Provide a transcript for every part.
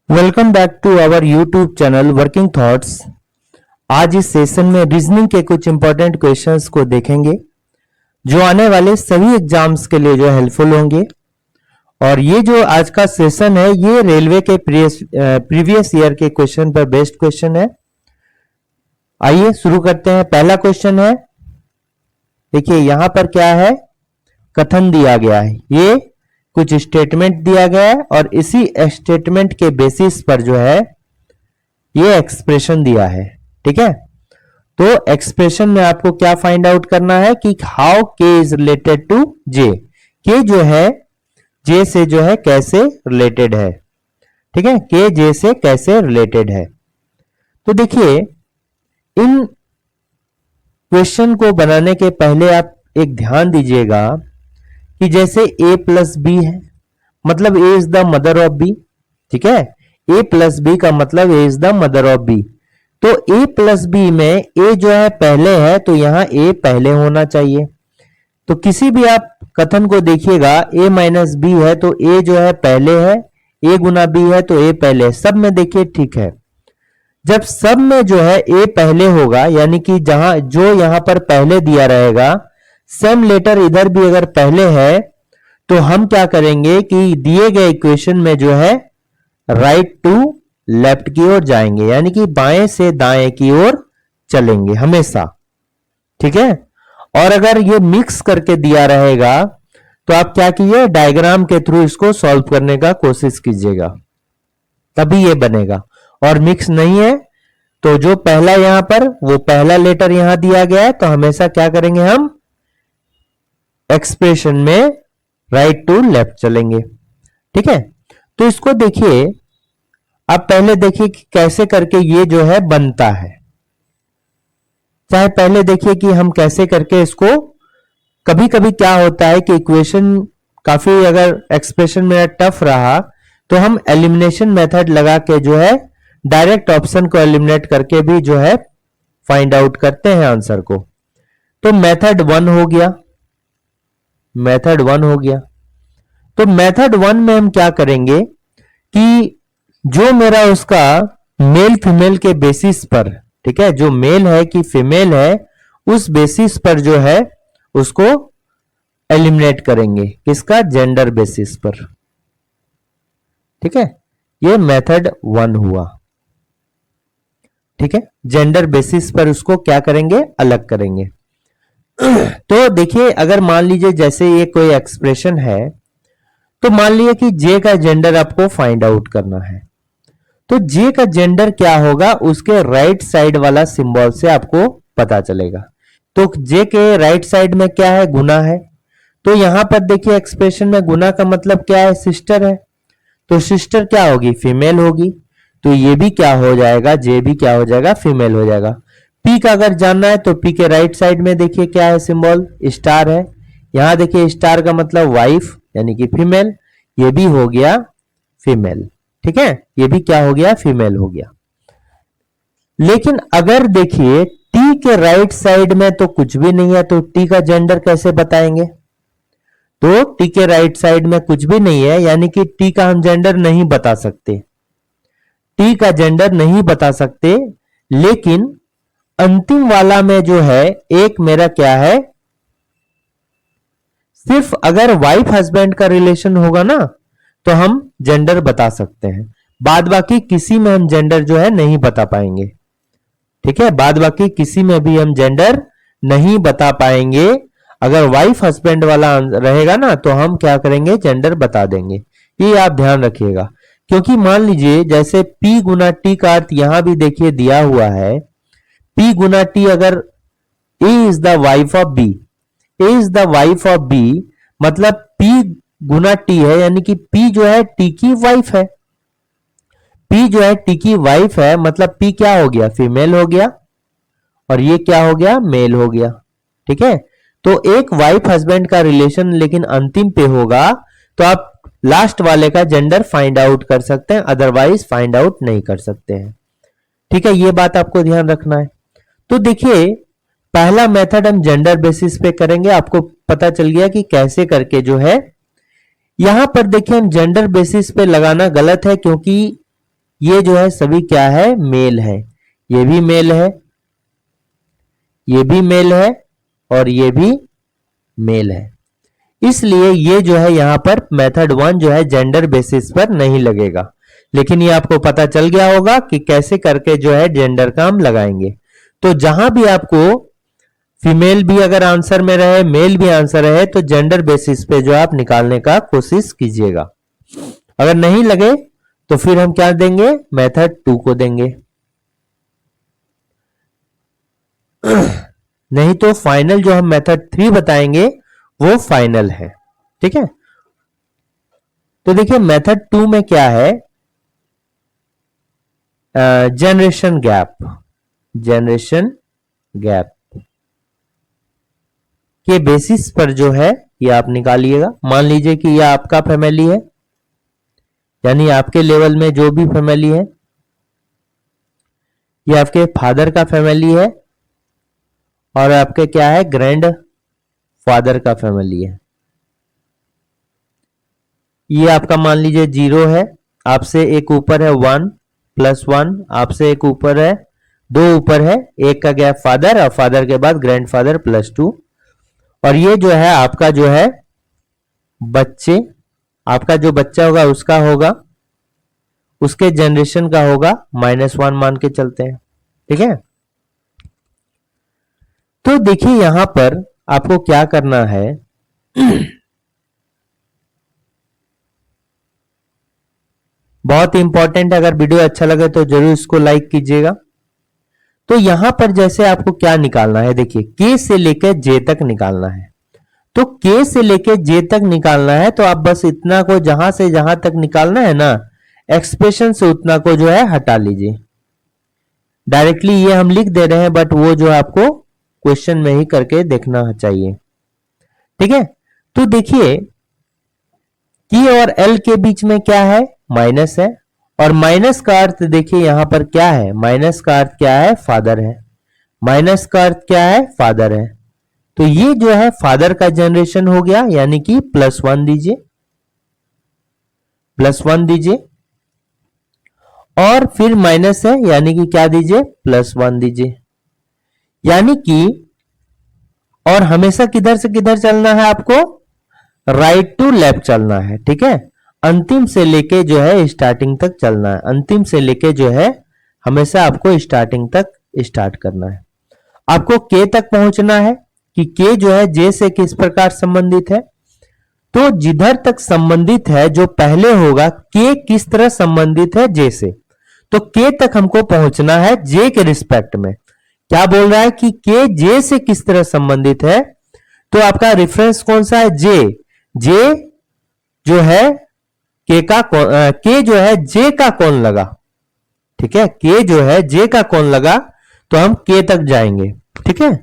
Welcome back to our YouTube channel working thoughts. आज इस session में रीजनिंग के कुछ इंपॉर्टेंट क्वेश्चंस को देखेंगे जो आने वाले सभी एग्जाम्स के लिए जो हेल्पफुल होंगे। और ये जो आज का सेशन है ये रेलवे के प्रीवियस ईयर के क्वेश्चन पर बेस्ड क्वेश्चन है। आइए शुरू करते हैं। पहला क्वेश्चन है, देखिए यहां पर क्या है, कथन दिया गया है, ये कुछ स्टेटमेंट दिया गया है और इसी स्टेटमेंट के बेसिस पर जो है ये एक्सप्रेशन दिया है। ठीक है, तो एक्सप्रेशन में आपको क्या फाइंड आउट करना है कि हाउ के इज रिलेटेड टू जे। के जो है जे से जो है कैसे रिलेटेड है। ठीक है, के जे से कैसे रिलेटेड है। तो देखिए इन क्वेश्चन को बनाने के पहले आप एक ध्यान दीजिएगा कि जैसे a प्लस बी है, मतलब a is the mother of b। ठीक है, a प्लस बी का मतलब a is the mother of b। तो a प्लस बी में a जो है पहले है तो यहां a पहले होना चाहिए। तो किसी भी आप कथन को देखिएगा a माइनस बी है तो a जो है पहले है, a गुना b है तो a पहले है। सब में देखिए ठीक है, जब सब में जो है a पहले होगा यानी कि जहां जो यहां पर पहले दिया रहेगा सेम लेटर इधर भी अगर पहले है तो हम क्या करेंगे कि दिए गए इक्वेशन में जो है राइट टू लेफ्ट की ओर जाएंगे, यानी कि बाएं से दाएं की ओर चलेंगे हमेशा। ठीक है, और अगर ये मिक्स करके दिया रहेगा तो आप क्या कीजिए, डायग्राम के थ्रू इसको सॉल्व करने का कोशिश कीजिएगा, तभी ये बनेगा। और मिक्स नहीं है तो जो पहला यहां पर वो पहला लेटर यहां दिया गया है तो हमेशा क्या करेंगे, हम एक्सप्रेशन में राइट टू लेफ्ट चलेंगे। ठीक है, तो इसको देखिए, आप पहले देखिए कि कैसे करके ये जो है बनता है। चाहे पहले देखिए कि हम कैसे करके इसको, कभी कभी क्या होता है कि इक्वेशन काफी अगर एक्सप्रेशन में टफ रहा तो हम एलिमिनेशन मेथड लगा के जो है डायरेक्ट ऑप्शन को एलिमिनेट करके भी जो है फाइंड आउट करते हैं आंसर को। तो मेथड वन हो गया, मेथड वन हो गया। तो मेथड वन में हम क्या करेंगे कि जो मेरा उसका मेल फीमेल के बेसिस पर, ठीक है, जो मेल है कि फीमेल है उस बेसिस पर जो है उसको एलिमिनेट करेंगे, किसका, जेंडर बेसिस पर। ठीक है, ये मेथड वन हुआ। ठीक है, जेंडर बेसिस पर उसको क्या करेंगे, अलग करेंगे। तो देखिए अगर मान लीजिए जैसे ये कोई एक्सप्रेशन है तो मान लीजिए कि जे का जेंडर आपको फाइंड आउट करना है, तो जे का जेंडर क्या होगा उसके राइट साइड वाला सिंबल से आपको पता चलेगा। तो जे के राइट साइड में क्या है, गुना है। तो यहां पर देखिए एक्सप्रेशन में गुना का मतलब क्या है, सिस्टर है। तो सिस्टर क्या होगी, फीमेल होगी। तो ये भी क्या हो जाएगा, जे भी क्या हो जाएगा, फीमेल हो जाएगा। पी का अगर जानना है तो पी के राइट साइड में देखिए क्या है, सिंबल स्टार है। यहां देखिए स्टार का मतलब वाइफ यानी कि फीमेल, ये भी हो गया फीमेल। ठीक है, ये भी क्या हो गया, फीमेल हो गया। लेकिन अगर देखिए टी के राइट साइड में तो कुछ भी नहीं है तो टी का जेंडर कैसे बताएंगे। तो टी के राइट साइड में कुछ भी नहीं है यानी कि टी का हम जेंडर नहीं बता सकते, टी का जेंडर नहीं बता सकते। लेकिन अंतिम वाला में जो है एक मेरा क्या है, सिर्फ अगर वाइफ हस्बैंड का रिलेशन होगा ना तो हम जेंडर बता सकते हैं, बाद बाकी किसी में हम जेंडर जो है नहीं बता पाएंगे। ठीक है, बाद बाकी किसी में भी हम जेंडर नहीं बता पाएंगे। अगर वाइफ हस्बैंड वाला रहेगा ना तो हम क्या करेंगे, जेंडर बता देंगे। ये आप ध्यान रखिएगा, क्योंकि मान लीजिए जैसे P गुना टी का अर्थ यहां भी देखिए दिया हुआ है, P गुना टी अगर A is the wife of B, A is the wife of B मतलब P गुना टी है यानी कि P जो है टी की वाइफ है। P जो है टी की वाइफ है मतलब P क्या हो गया, फीमेल हो गया, और ये क्या हो गया, मेल हो गया। ठीक है, तो एक वाइफ हस्बैंड का रिलेशन लेकिन अंतिम पे होगा तो आप लास्ट वाले का जेंडर फाइंड आउट कर सकते हैं, अदरवाइज फाइंड आउट नहीं कर सकते हैं। ठीक है, ये बात आपको ध्यान रखना है। तो देखिए पहला मेथड हम जेंडर बेसिस पे करेंगे, आपको पता चल गया कि कैसे करके जो है। यहां पर देखिए हम जेंडर बेसिस पे लगाना गलत है, क्योंकि ये जो है सभी क्या है, मेल है। ये भी मेल है, ये भी मेल है, और ये भी मेल है। इसलिए ये जो है यहां पर मेथड 1 जो है जेंडर बेसिस पर नहीं लगेगा। लेकिन ये आपको पता चल गया होगा कि कैसे करके जो है जेंडर का हम लगाएंगे। तो जहां भी आपको फीमेल भी अगर आंसर में रहे, मेल भी आंसर रहे, तो जेंडर बेसिस पे जो आप निकालने का कोशिश कीजिएगा। अगर नहीं लगे तो फिर हम क्या देंगे, मेथड 2 को देंगे। नहीं तो फाइनल जो हम मेथड 3 बताएंगे वो फाइनल है। ठीक है, तो देखिए मेथड 2 में क्या है, जनरेशन गैप। जनरेशन गैप के बेसिस पर जो है ये आप निकालिएगा। मान लीजिए कि ये आपका फैमिली है, यानी आपके लेवल में जो भी फैमिली है, ये आपके फादर का फैमिली है, और आपके क्या है, ग्रैंड फादर का फैमिली है। ये आपका मान लीजिए 0 है, आपसे एक ऊपर है 1 प्लस 1, आपसे एक ऊपर है 2 ऊपर है, एक का गैप फादर, और फादर के बाद ग्रैंड फादर प्लस 2। और ये जो है आपका जो है बच्चे, आपका जो बच्चा होगा उसका होगा, उसके जनरेशन का होगा -1 मान के चलते हैं। ठीक है, तो देखिए यहां पर आपको क्या करना है, बहुत इंपॉर्टेंट है, अगर वीडियो अच्छा लगे तो जरूर इसको लाइक कीजिएगा। तो यहां पर जैसे आपको क्या निकालना है, देखिए के से लेकर जे तक निकालना है। तो के से लेकर जे तक निकालना है, तो आप बस इतना को जहां से जहां तक निकालना है ना, एक्सप्रेशन से उतना को जो है हटा लीजिए। डायरेक्टली ये हम लिख दे रहे हैं, बट वो जो आपको क्वेश्चन में ही करके देखना चाहिए। ठीक है, तो देखिए की और एल के बीच में क्या है, माइनस है, और माइनस का अर्थ देखिए यहां पर क्या है, माइनस का अर्थ क्या है, फादर है। माइनस का अर्थ क्या है, फादर है। तो ये जो है फादर का जनरेशन हो गया, यानी कि +1 दीजिए, +1 दीजिए, और फिर माइनस है, यानी कि क्या दीजिए, +1 दीजिए। यानी कि और हमेशा किधर से किधर चलना है आपको, राइट टू लेफ्ट चलना है। ठीक है, अंतिम से लेके जो है स्टार्टिंग तक चलना है। अंतिम से लेके जो है हमेशा आपको स्टार्टिंग तक स्टार्ट करना है। आपको के तक पहुंचना है कि के जो है जे से किस प्रकार संबंधित है। तो जिधर तक संबंधित है जो पहले होगा, के किस तरह संबंधित है जे से, तो के तक हमको पहुंचना है जे के रिस्पेक्ट में। क्या बोल रहा है कि के जे से किस तरह संबंधित है, तो आपका रेफरेंस कौन सा है, जे। जे जो है के जो है जे का कौन लगा, ठीक है, के जो है जे का कौन लगा, तो हम के तक जाएंगे। ठीक है,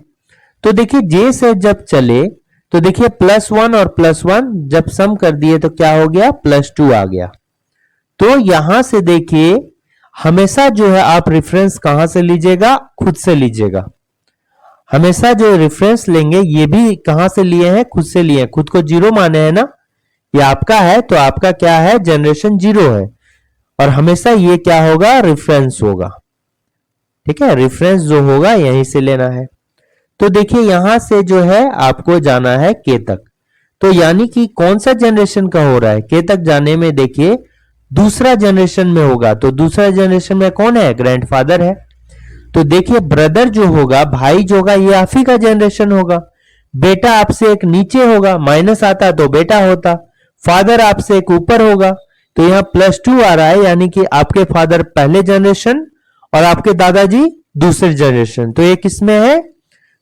तो देखिए जे से जब चले तो देखिए +1 और +1 जब सम कर दिए तो क्या हो गया, +2 आ गया। तो यहां से देखिए हमेशा जो है आप रेफरेंस कहां से लीजिएगा, खुद से लीजिएगा। हमेशा जो रेफरेंस लेंगे ये भी कहां से लिए हैं, खुद से लिए हैं। खुद को 0 माने हैं ना, ये आपका है, तो आपका क्या है, जनरेशन 0 है, और हमेशा ये क्या होगा, रेफरेंस होगा। ठीक है, रेफरेंस जो होगा यहीं से लेना है। तो देखिए यहां से जो है आपको जाना है के तक। तो यानी कि कौन सा जनरेशन का हो रहा है, के तक जाने में देखिए दूसरा जनरेशन में होगा। तो दूसरा जनरेशन में कौन है, ग्रैंडफादर है। तो देखिए ब्रदर जो होगा, भाई जो होगा, ये आप ही का जनरेशन होगा। बेटा आपसे एक नीचे होगा, माइनस आता तो बेटा होता। फादर आपसे एक ऊपर होगा, तो यहां +2 आ रहा है, यानी कि आपके फादर पहले जनरेशन और आपके दादाजी दूसरे जनरेशन। तो ये किसमें है,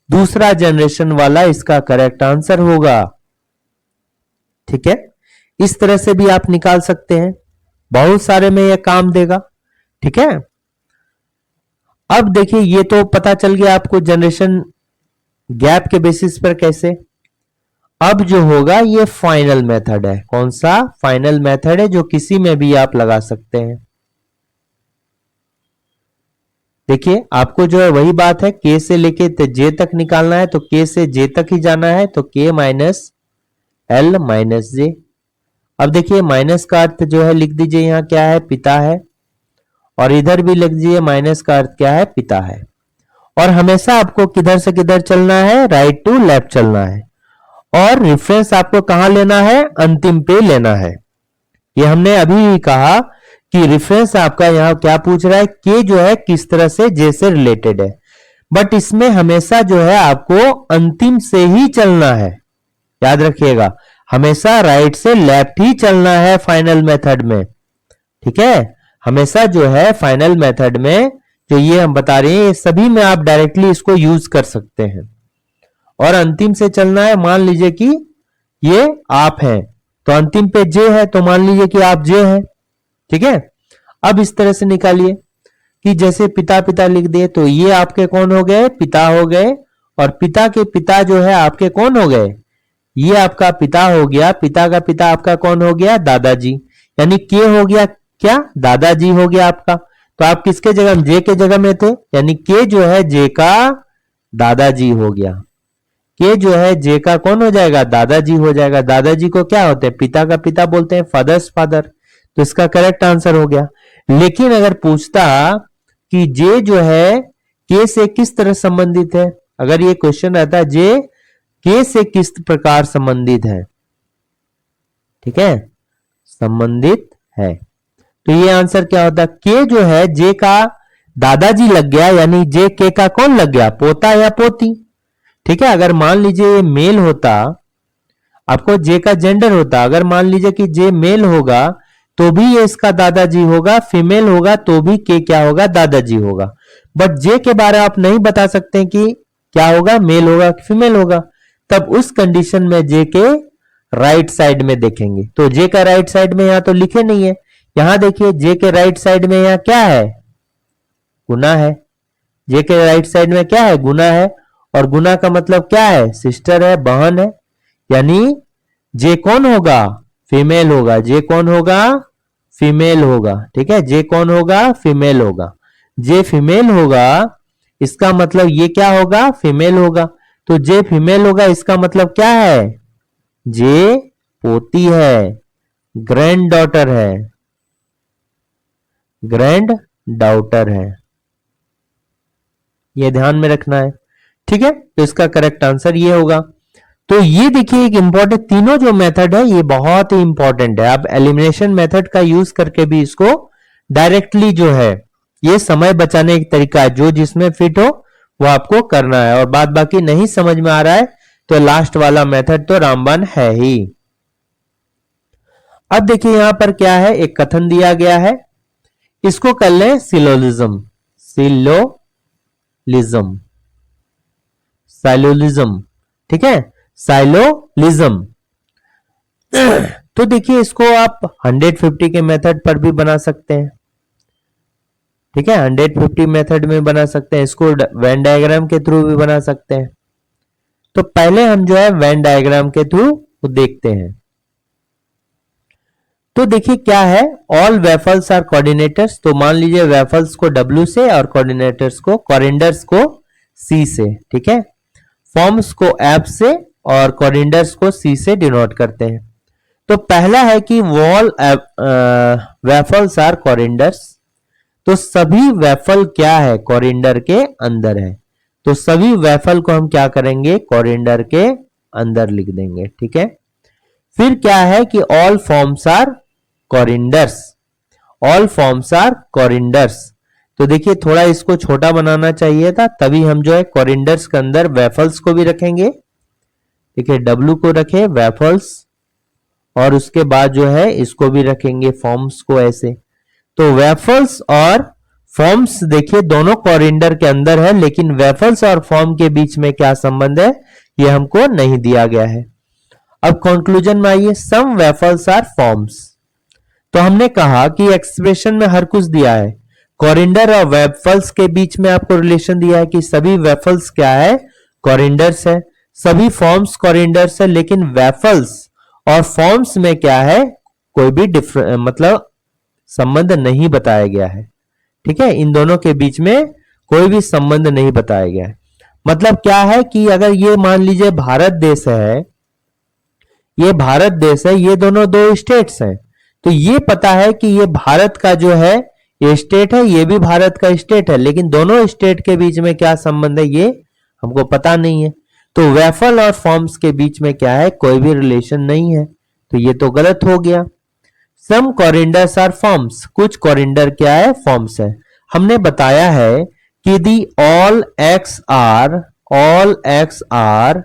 दूसरा जनरेशन वाला इसका करेक्ट आंसर होगा। ठीक है, इस तरह से भी आप निकाल सकते हैं, बहुत सारे में यह काम देगा। ठीक है, अब देखिए ये तो पता चल गया आपको जनरेशन गैप के बेसिस पर कैसे। अब जो होगा ये फाइनल मेथड है। कौन सा, फाइनल मेथड है, जो किसी में भी आप लगा सकते हैं। देखिए आपको जो है वही बात है, के से लेके जे तक निकालना है, तो के से जे तक ही जाना है, तो के -L -J। अब देखिए माइनस का अर्थ जो है लिख दीजिए, यहां क्या है, पिता है, और इधर भी लिख दीजिए माइनस का अर्थ क्या है, पिता है। और हमेशा आपको किधर से किधर चलना है, राइट टू लेफ्ट चलना है। और रेफरेंस आपको कहां लेना है, अंतिम पे लेना है। ये हमने अभी ही कहा कि रेफरेंस आपका यहां क्या पूछ रहा है, के जो है किस तरह से जे से रिलेटेड है, बट इसमें हमेशा जो है आपको अंतिम से ही चलना है। याद रखिएगा, हमेशा राइट से लेफ्ट ही चलना है फाइनल मेथड में। ठीक है, हमेशा जो है फाइनल मेथड में जो ये हम बता रहे हैं, ये सभी में आप डायरेक्टली इसको यूज कर सकते हैं। और अंतिम से चलना है, मान लीजिए कि ये आप हैं तो अंतिम पे जे है, तो मान लीजिए कि आप जे हैं। ठीक है, अब इस तरह से निकालिए कि जैसे पिता पिता लिख दिए तो ये आपके कौन हो गए, पिता हो गए। और पिता के पिता जो है आपके कौन हो गए, ये आपका पिता हो गया। पिता का पिता आपका कौन हो गया, दादाजी। यानी के हो गया क्या, दादाजी हो गया आपका। तो आप किसके जगह, जे के जगह में थे, यानी के जो है जे का दादाजी हो गया। के जो है जे का कौन हो जाएगा, दादाजी हो जाएगा। दादाजी को क्या होते हैं, पिता का पिता बोलते हैं, फादर्स फादर। तो इसका करेक्ट आंसर हो गया। लेकिन अगर पूछता कि जे जो है के से किस तरह संबंधित है, अगर ये क्वेश्चन रहता है जे के से किस प्रकार संबंधित है, ठीक है, संबंधित है, तो ये आंसर क्या होता है, के जो है जे का दादाजी लग गया, यानी जे के का कौन लग गया, पोता या पोती। ठीक है, अगर मान लीजिए ये मेल होता, आपको जे का जेंडर होता, अगर मान लीजिए कि जे मेल होगा तो भी ये इसका दादाजी होगा, फीमेल होगा तो भी के क्या होगा, दादाजी होगा। बट जे के बारे में आप नहीं बता सकते कि क्या होगा, मेल होगा कि फीमेल होगा। तब उस कंडीशन में जे के राइट साइड में देखेंगे। तो जे का राइट साइड में यहां तो लिखे नहीं है, यहां देखिए जे के राइट साइड में यहां क्या है, गुना है। जे के राइट साइड में क्या है, गुना है। और गुना का मतलब क्या है, सिस्टर है, बहन है। यानी जे कौन होगा, फीमेल होगा। जे कौन होगा, फीमेल होगा। ठीक है, जे कौन होगा, फीमेल होगा। जे फीमेल होगा इसका मतलब ये क्या होगा, फीमेल होगा। तो जे फीमेल होगा इसका मतलब क्या है, जे पोती है, ग्रैंड डॉटर है, ग्रैंड डॉटर है। ये ध्यान में रखना है। ठीक है, तो इसका करेक्ट आंसर ये होगा। तो ये देखिए एक इंपॉर्टेंट, तीनों जो मेथड है ये बहुत ही इंपॉर्टेंट है। आप एलिमिनेशन मेथड का यूज करके भी इसको डायरेक्टली जो है, ये समय बचाने का तरीका है, जो जिसमें फिट हो वो आपको करना है। और बात बाकी नहीं समझ में आ रहा है तो लास्ट वाला मेथड तो रामबाण है ही। अब देखिए यहां पर क्या है, एक कथन दिया गया है, इसको कर लें सिलोलिज्म। सिलोलिज्म, साइलोलिज्म। ठीक है, साइलोलिज्म। तो देखिए इसको आप 150 के मेथड पर भी बना सकते हैं। ठीक है, 150 मेथड में बना सकते हैं, इसको वेन डायग्राम के थ्रू भी बना सकते हैं। तो पहले हम जो है वेन डायग्राम के थ्रू देखते हैं। तो देखिए क्या है, ऑल वेफल्स आर कोऑर्डिनेटर्स। तो मान लीजिए वेफल्स को W से और कोऑर्डिनेटर्स को, कोरिंडर्स को C से। ठीक है, फॉर्म्स को F से और कोरिंडर्स को C से डिनोट करते हैं। तो पहला है कि वॉल वेफल्स आर कोरिंडर्स। तो सभी वेफल क्या है, कोरिंडर के अंदर है। तो सभी वेफल को हम क्या करेंगे, कोरिंडर के अंदर लिख देंगे। ठीक है, फिर क्या है कि all forms are corianders. All forms are corianders. तो देखिए थोड़ा इसको छोटा बनाना चाहिए था, तभी हम जो है कोरिंडर्स के अंदर वेफल्स को भी रखेंगे। देखिए W को रखे वेफल्स, और उसके बाद जो है इसको भी रखेंगे फॉर्म्स को ऐसे। तो वेफल्स और फॉर्म्स देखिए दोनों कोरिंडर के अंदर है, लेकिन वेफल्स और फॉर्म के बीच में क्या संबंध है ये हमको नहीं दिया गया है। अब कंक्लूजन में आइए, सम वेफल्स आर फॉर्म्स। तो हमने कहा कि एक्सप्रेशन में हर कुछ दिया है, कोरिंडर और वेफल्स के बीच में आपको रिलेशन दिया है कि सभी वेफल्स क्या है, कोरिंडर्स है, सभी फॉर्म्स कोरिंडर्स है, लेकिन वेफल्स और फॉर्म्स में क्या है, कोई भी मतलब संबंध नहीं बताया गया है। ठीक है, इन दोनों के बीच में कोई भी संबंध नहीं बताया गया है। मतलब क्या है कि अगर ये मान लीजिए भारत देश है, ये भारत देश है, ये दोनों दो स्टेट्स हैं, तो ये पता है कि ये भारत का जो है ये स्टेट है, ये भी भारत का स्टेट है, लेकिन दोनों स्टेट के बीच में क्या संबंध है ये हमको पता नहीं है। तो वेफल और फॉर्म्स के बीच में क्या है, कोई भी रिलेशन नहीं है, तो ये तो गलत हो गया। सम कॉरिंडर्स आर फॉर्म्स, कुछ कॉरिंडर क्या है, फॉर्म्स है। हमने बताया है कि the all X are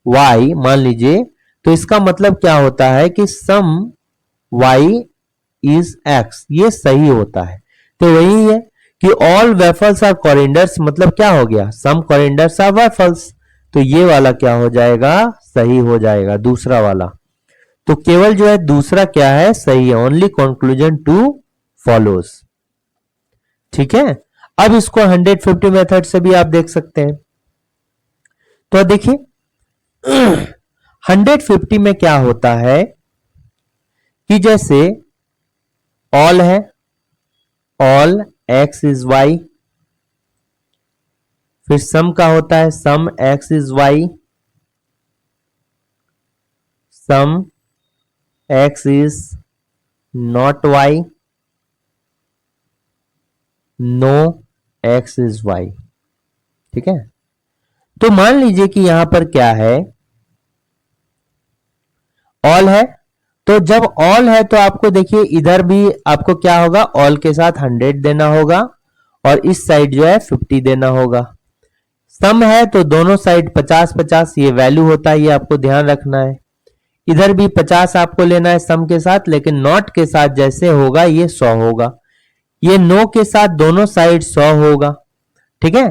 Y मान लीजिए, तो इसका मतलब क्या होता है कि सम वाई इज एक्स, ये सही होता है। तो वही है कि ऑल वेफल्स आर कॉरिंडर्स, मतलब क्या हो गया, सम कॉरिंडर्स आर वेफल्स, तो ये वाला क्या हो जाएगा, सही हो जाएगा दूसरा वाला। तो केवल जो है दूसरा क्या है, सही है, ओनली कंक्लूजन टू फॉलोज। ठीक है, अब इसको 150 मेथड से भी आप देख सकते हैं। तो देखिए 150 में क्या होता है कि जैसे ऑल है, ऑल एक्स इज वाई, फिर सम का होता है some X is Y, some X is not Y, no X is Y. ठीक है, तो मान लीजिए कि यहां पर क्या है, ऑल है, तो जब ऑल है तो आपको देखिए इधर भी आपको क्या होगा, ऑल के साथ 100 देना होगा और इस साइड जो है 50 देना होगा। सम है तो दोनों साइड 50-50 ये वैल्यू होता है, ये आपको ध्यान रखना है। इधर भी 50 आपको लेना है सम के साथ, लेकिन नॉट के साथ जैसे होगा ये 100 होगा, ये नो के साथ दोनों साइड 100 होगा। ठीक है,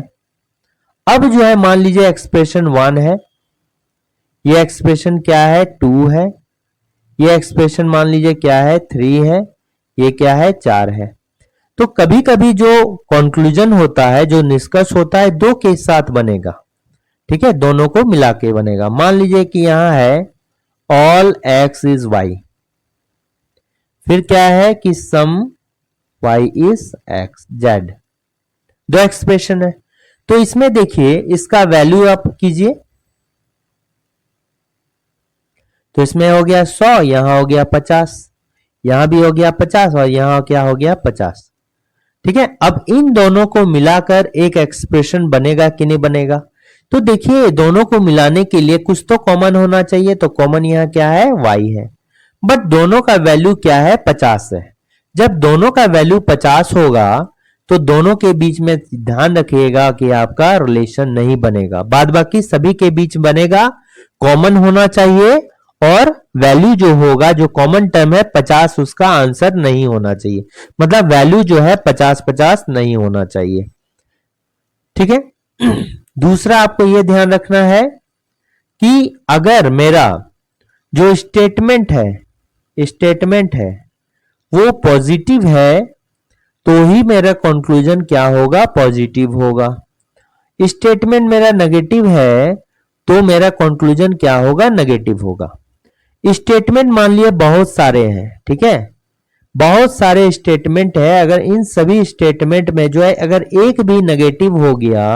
अब जो है मान लीजिए एक्सप्रेशन 1 है, ये एक्सप्रेशन क्या है 2 है, ये एक्सप्रेशन मान लीजिए क्या है 3 है, ये क्या है 4 है। तो कभी कभी जो कंक्लूजन होता है, जो निष्कर्ष होता है, दो के साथ बनेगा। ठीक है, दोनों को मिला के बनेगा। मान लीजिए कि यहां है ऑल एक्स इज वाई, फिर क्या है कि सम वाई इज एक्स जेड, दो एक्सप्रेशन है। तो इसमें देखिए इसका वैल्यू आप कीजिए, तो इसमें हो गया 100, यहां हो गया 50, यहां भी हो गया 50 और यहां क्या हो गया 50। ठीक है, अब इन दोनों को मिलाकर एक एक्सप्रेशन बनेगा कि नहीं बनेगा। तो देखिए दोनों को मिलाने के लिए कुछ तो कॉमन होना चाहिए, तो कॉमन यहां क्या है, y है, बट दोनों का वैल्यू क्या है 50 है। जब दोनों का वैल्यू 50 होगा तो दोनों के बीच में ध्यान रखिएगा कि आपका रिलेशन नहीं बनेगा, बाद बाकी सभी के बीच बनेगा, कॉमन होना चाहिए और वैल्यू जो होगा, जो कॉमन टर्म है 50, उसका आंसर नहीं होना चाहिए, मतलब वैल्यू जो है 50-50 नहीं होना चाहिए। ठीक है, दूसरा आपको यह ध्यान रखना है कि अगर मेरा जो स्टेटमेंट है वो पॉजिटिव है तो ही मेरा कंक्लूजन क्या होगा, पॉजिटिव होगा। स्टेटमेंट मेरा नेगेटिव है तो मेरा कंक्लूजन क्या होगा, नेगेटिव होगा। स्टेटमेंट मान लिए बहुत सारे हैं, ठीक है, बहुत सारे स्टेटमेंट है, अगर इन सभी स्टेटमेंट में जो है अगर एक भी नेगेटिव हो गया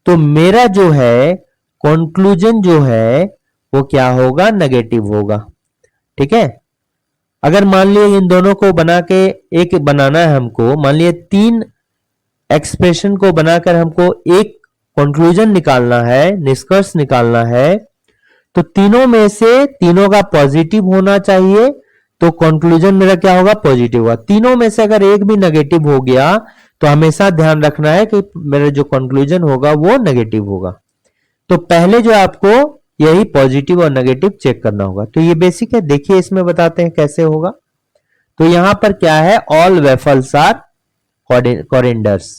तो मेरा जो है कंक्लूजन जो है वो क्या होगा, नेगेटिव होगा। ठीक है, अगर मान लिए इन दोनों को बना के एक बनाना है हमको, मान लिए 3 एक्सप्रेशन को बनाकर हमको एक कंक्लूजन निकालना है, निष्कर्ष निकालना है, तो तीनों में से तीनों का पॉजिटिव होना चाहिए, तो कंक्लूजन मेरा क्या होगा, पॉजिटिव होगा। तीनों में से अगर एक भी नेगेटिव हो गया तो हमेशा ध्यान रखना है कि मेरा जो कंक्लूजन होगा वो नेगेटिव होगा। तो पहले जो आपको यही पॉजिटिव और नेगेटिव चेक करना होगा। तो ये बेसिक है, देखिए इसमें बताते हैं कैसे होगा। तो यहां पर क्या है, ऑल वेफल्स आर कॉरिंडर्स।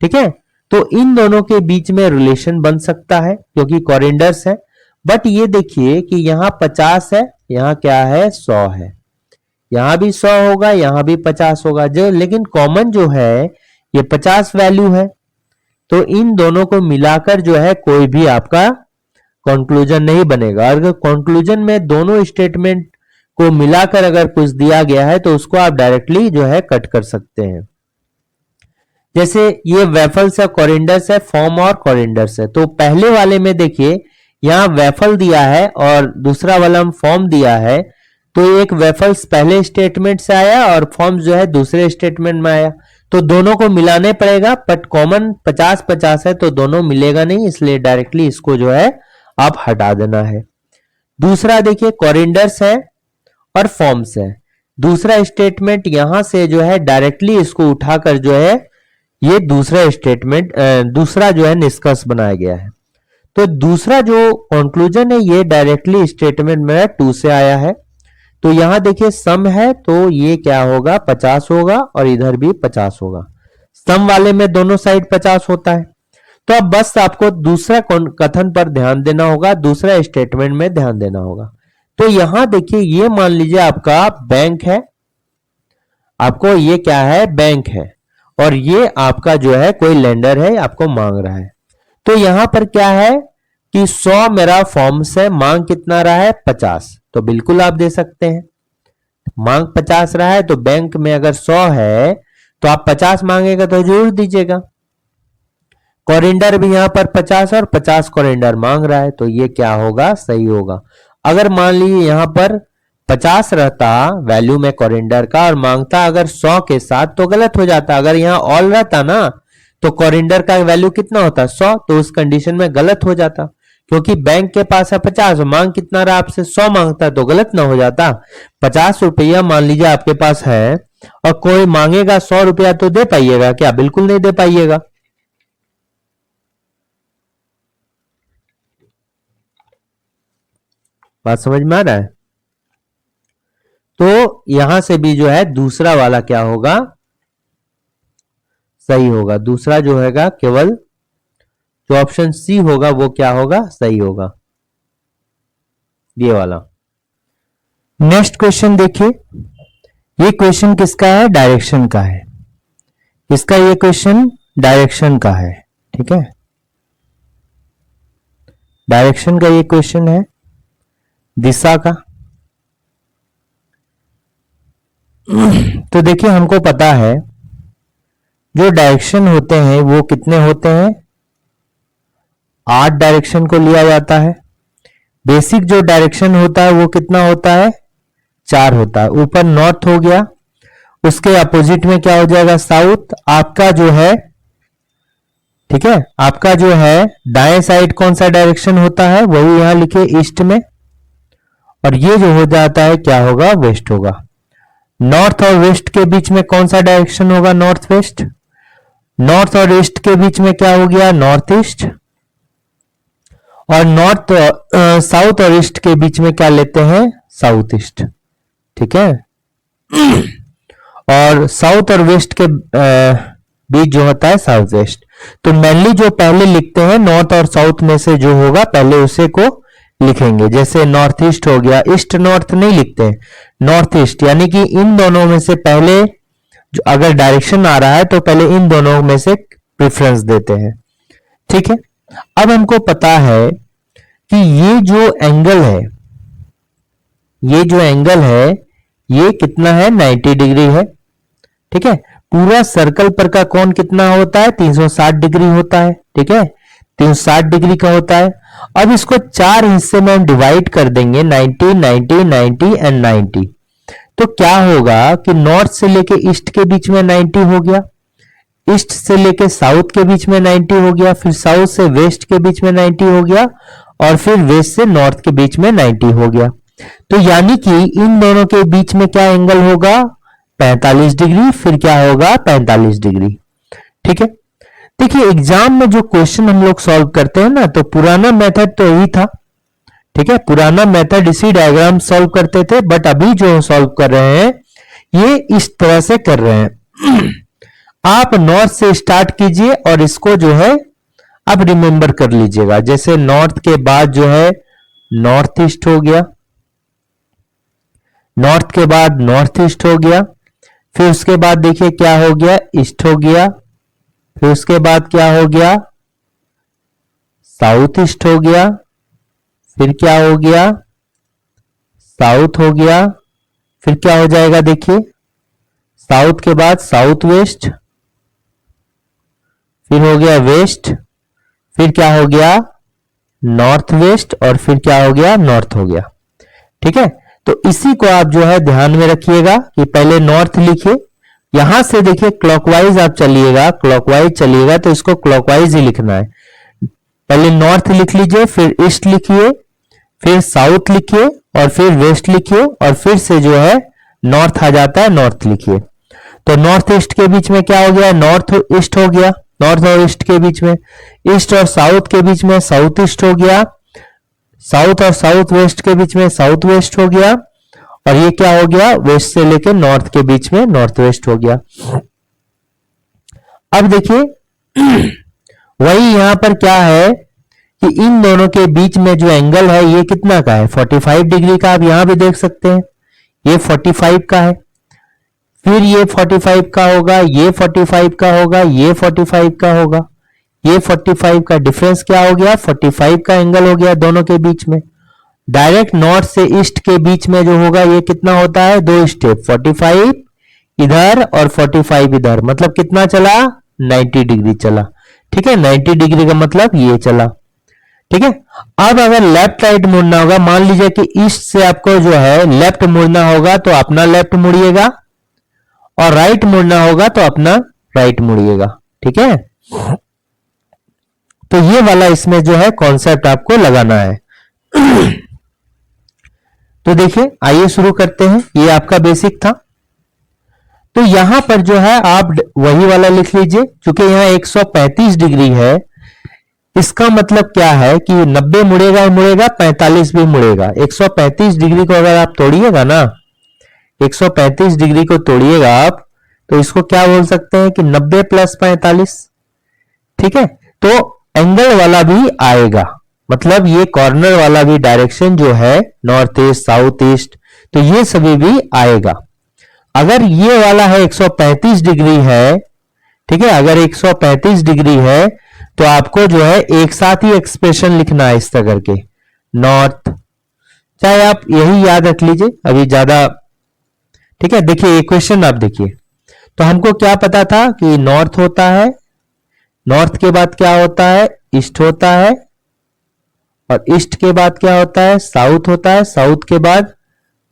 ठीक है, तो इन दोनों के बीच में रिलेशन बन सकता है क्योंकि कॉरिंडर्स है, बट ये देखिए कि यहां 50 है, यहां क्या है 100 है, यहां भी 100 होगा, यहां भी 50 होगा, जो लेकिन कॉमन जो है ये 50 वैल्यू है। तो इन दोनों को मिलाकर जो है कोई भी आपका कंक्लूजन नहीं बनेगा। अगर कंक्लूजन में दोनों स्टेटमेंट को मिलाकर अगर कुछ दिया गया है तो उसको आप डायरेक्टली जो है कट कर सकते हैं। जैसे ये वेफल्स है, कॉरिंडर्स है, फॉर्म और कॉरिंडर्स है। तो पहले वाले में देखिए यहां वेफल दिया है और दूसरा वाला में फॉर्म दिया है, तो एक वेफल्स पहले स्टेटमेंट से आया और फॉर्म जो है दूसरे स्टेटमेंट में आया। तो दोनों को मिलाने पड़ेगा, बट कॉमन 50-50 है तो दोनों मिलेगा नहीं, इसलिए डायरेक्टली इसको जो है आप हटा देना है। दूसरा देखिए कोरिएंडर्स है और फॉर्म्स है। दूसरा स्टेटमेंट यहां से जो है डायरेक्टली इसको उठाकर जो है ये दूसरा स्टेटमेंट दूसरा जो है निष्कर्ष बनाया गया है। तो दूसरा जो कंक्लूजन है ये डायरेक्टली स्टेटमेंट में 2 से आया है। तो यहां देखिए सम है तो ये क्या होगा 50 होगा और इधर भी 50 होगा। सम वाले में दोनों साइड 50 होता है। तो अब बस आपको दूसरा कथन पर ध्यान देना होगा, दूसरा स्टेटमेंट में ध्यान देना होगा। तो यहां देखिए ये मान लीजिए आपका बैंक है, आपको ये क्या है बैंक है, और ये आपका जो है कोई लेंडर है आपको मांग रहा है। तो यहां पर क्या है कि 100 मेरा फॉर्म्स है, मांग कितना रहा है 50, तो बिल्कुल आप दे सकते हैं। मांग 50 रहा है तो बैंक में अगर 100 है तो आप 50 मांगेगा तो जरूर दीजिएगा। कोरिएंडर भी यहां पर 50 और 50 कोरिएंडर मांग रहा है तो ये क्या होगा सही होगा। अगर मान लीजिए यहां पर 50 रहता वैल्यू में कोरिएंडर का और मांगता अगर 100 के साथ तो गलत हो जाता। अगर यहां ऑल रहता ना तो कोरिएंडर का वैल्यू कितना होता 100, तो उस कंडीशन में गलत हो जाता, क्योंकि बैंक के पास है 50, मांग कितना रहा आपसे 100 मांगता तो गलत ना हो जाता। 50 रुपया मान लीजिए आपके पास है और कोई मांगेगा 100 रुपया तो दे पाइएगा क्या? बिल्कुल नहीं दे पाइएगा। बात समझ में आ रहा है? तो यहां से भी जो है दूसरा वाला क्या होगा सही होगा। दूसरा जो हैगा केवल जो ऑप्शन सी होगा वो क्या होगा सही होगा, ये वाला। नेक्स्ट क्वेश्चन देखिए, ये क्वेश्चन किसका है डायरेक्शन का है। इसका ये क्वेश्चन डायरेक्शन का है, ठीक है, डायरेक्शन का ये क्वेश्चन है, दिशा का। तो देखिए हमको पता है जो डायरेक्शन होते हैं वो कितने होते हैं, 8 डायरेक्शन को लिया जाता है। बेसिक जो डायरेक्शन होता है वो कितना होता है 4 होता है। ऊपर नॉर्थ हो गया, उसके अपोजिट में क्या हो जाएगा साउथ। आपका जो है ठीक है, आपका जो है दाएं साइड कौन सा डायरेक्शन होता है वही यहां लिखे ईस्ट में, और ये जो हो जाता है क्या होगा वेस्ट होगा। नॉर्थ और वेस्ट के बीच में कौन सा डायरेक्शन होगा नॉर्थ वेस्ट। नॉर्थ और ईस्ट के बीच में क्या हो गया नॉर्थ ईस्ट, और नॉर्थ साउथ और ईस्ट के बीच में क्या लेते हैं साउथ ईस्ट, ठीक है। और साउथ और वेस्ट के बीच जो होता है साउथ वेस्ट। तो मेनली जो पहले लिखते हैं नॉर्थ और साउथ में से जो होगा पहले उसे को लिखेंगे। जैसे नॉर्थ ईस्ट हो गया, ईस्ट नॉर्थ नहीं लिखते, नॉर्थ ईस्ट, यानी कि इन दोनों में से पहले जो अगर डायरेक्शन आ रहा है तो पहले इन दोनों में से प्रेफरेंस देते हैं, ठीक है। अब हमको पता है कि ये जो एंगल है, ये जो एंगल है ये कितना है 90 डिग्री है, ठीक है। पूरा सर्कल पर का कोण कितना होता है 360 डिग्री होता है, ठीक है, 360 डिग्री का होता है। अब इसको 4 हिस्से में हम डिवाइड कर देंगे 90 90 90 एंड 90। तो क्या होगा कि नॉर्थ से लेके ईस्ट के बीच में 90 हो गया, ईस्ट से लेके साउथ के बीच में 90 हो गया, फिर साउथ से वेस्ट के बीच में 90 हो गया, और फिर वेस्ट से नॉर्थ के बीच में 90 हो गया। तो यानी कि इन दोनों के बीच में क्या एंगल होगा 45 डिग्री, फिर क्या होगा 45 डिग्री, ठीक है। देखिए एग्जाम में जो क्वेश्चन हम लोग सॉल्व करते हैं ना, तो पुराना मेथड तो यही था, ठीक है, पुराना मेथड इसी डायग्राम सॉल्व करते थे, बट अभी जो सॉल्व कर रहे हैं ये इस तरह से कर रहे हैं। आप नॉर्थ से स्टार्ट कीजिए और इसको जो है आप रिमेंबर कर लीजिएगा। जैसे नॉर्थ के बाद जो है नॉर्थ ईस्ट हो गया, नॉर्थ के बाद नॉर्थ ईस्ट हो गया, फिर उसके बाद देखिए क्या हो गया ईस्ट हो गया, फिर उसके बाद क्या हो गया साउथ ईस्ट हो गया, फिर क्या हो गया साउथ हो गया, फिर क्या हो जाएगा देखिए साउथ के बाद साउथ वेस्ट, फिर हो गया वेस्ट, फिर क्या हो गया नॉर्थ वेस्ट, और फिर क्या हो गया नॉर्थ हो गया, ठीक है। तो इसी को आप जो है ध्यान में रखिएगा कि पहले नॉर्थ लिखिए, यहां से देखिए क्लॉकवाइज आप चलिएगा, क्लॉकवाइज चलिएगा तो इसको क्लॉकवाइज ही लिखना है। पहले नॉर्थ लिख लीजिए, फिर ईस्ट लिखिए, फिर साउथ लिखिए और फिर वेस्ट लिखिए और फिर से जो है नॉर्थ आ जाता है, नॉर्थ लिखिए। तो नॉर्थ ईस्ट के बीच में क्या हो गया, नॉर्थ ईस्ट हो गया। नॉर्थ और ईस्ट के बीच में, ईस्ट और साउथ के बीच में साउथ ईस्ट हो गया। साउथ और साउथ वेस्ट के बीच में साउथ वेस्ट हो गया। और ये क्या हो गया, वेस्ट से लेके नॉर्थ के बीच में नॉर्थ वेस्ट हो गया। अब देखिए वही यहां पर क्या है कि इन दोनों के बीच में जो एंगल है ये कितना का है, 45 डिग्री का। आप यहां भी देख सकते हैं ये 45 का है, फिर ये 45 का होगा, ये 45 का होगा, ये 45 का होगा, ये 45 का। डिफरेंस क्या हो गया, 45 का एंगल हो गया दोनों के बीच में। डायरेक्ट नॉर्थ से ईस्ट के बीच में जो होगा ये कितना होता है, 2 स्टेप, 45 इधर और 45 इधर, मतलब कितना चला, 90 डिग्री चला। ठीक है, 90 डिग्री का मतलब ये चला। ठीक है, अब अगर लेफ्ट राइट मुड़ना होगा, मान लीजिए कि ईस्ट से आपको जो है लेफ्ट मुड़ना होगा तो अपना लेफ्ट मुड़िएगा और राइट मुड़ना होगा तो अपना राइट मुड़िएगा। ठीक है, तो ये वाला इसमें जो है कॉन्सेप्ट आपको लगाना है। तो देखिए आइए शुरू करते हैं, ये आपका बेसिक था। तो यहां पर जो है आप वही वाला लिख लीजिए, क्योंकि यहां 135 डिग्री है, इसका मतलब क्या है कि 90 मुड़ेगा ही मुड़ेगा, 45 भी मुड़ेगा। 135 डिग्री को अगर आप तोड़िएगा ना, 135 डिग्री को तोड़िएगा आप, तो इसको क्या बोल सकते हैं कि 90 प्लस 45। ठीक है, तो एंगल वाला भी आएगा, मतलब ये कॉर्नर वाला भी डायरेक्शन जो है नॉर्थ ईस्ट साउथ ईस्ट, तो ये सभी भी आएगा। अगर ये वाला है 135 डिग्री है, ठीक है, अगर 135 डिग्री है तो आपको जो है एक साथ ही एक्सप्रेशन लिखना है इस तरह करके, नॉर्थ, चाहे आप यही याद रख लीजिए अभी ज्यादा। ठीक है, देखिए इक्वेशन आप देखिए, तो हमको क्या पता था कि नॉर्थ होता है, नॉर्थ के बाद क्या होता है, ईस्ट होता है, और ईस्ट के बाद क्या होता है, साउथ होता है, साउथ के बाद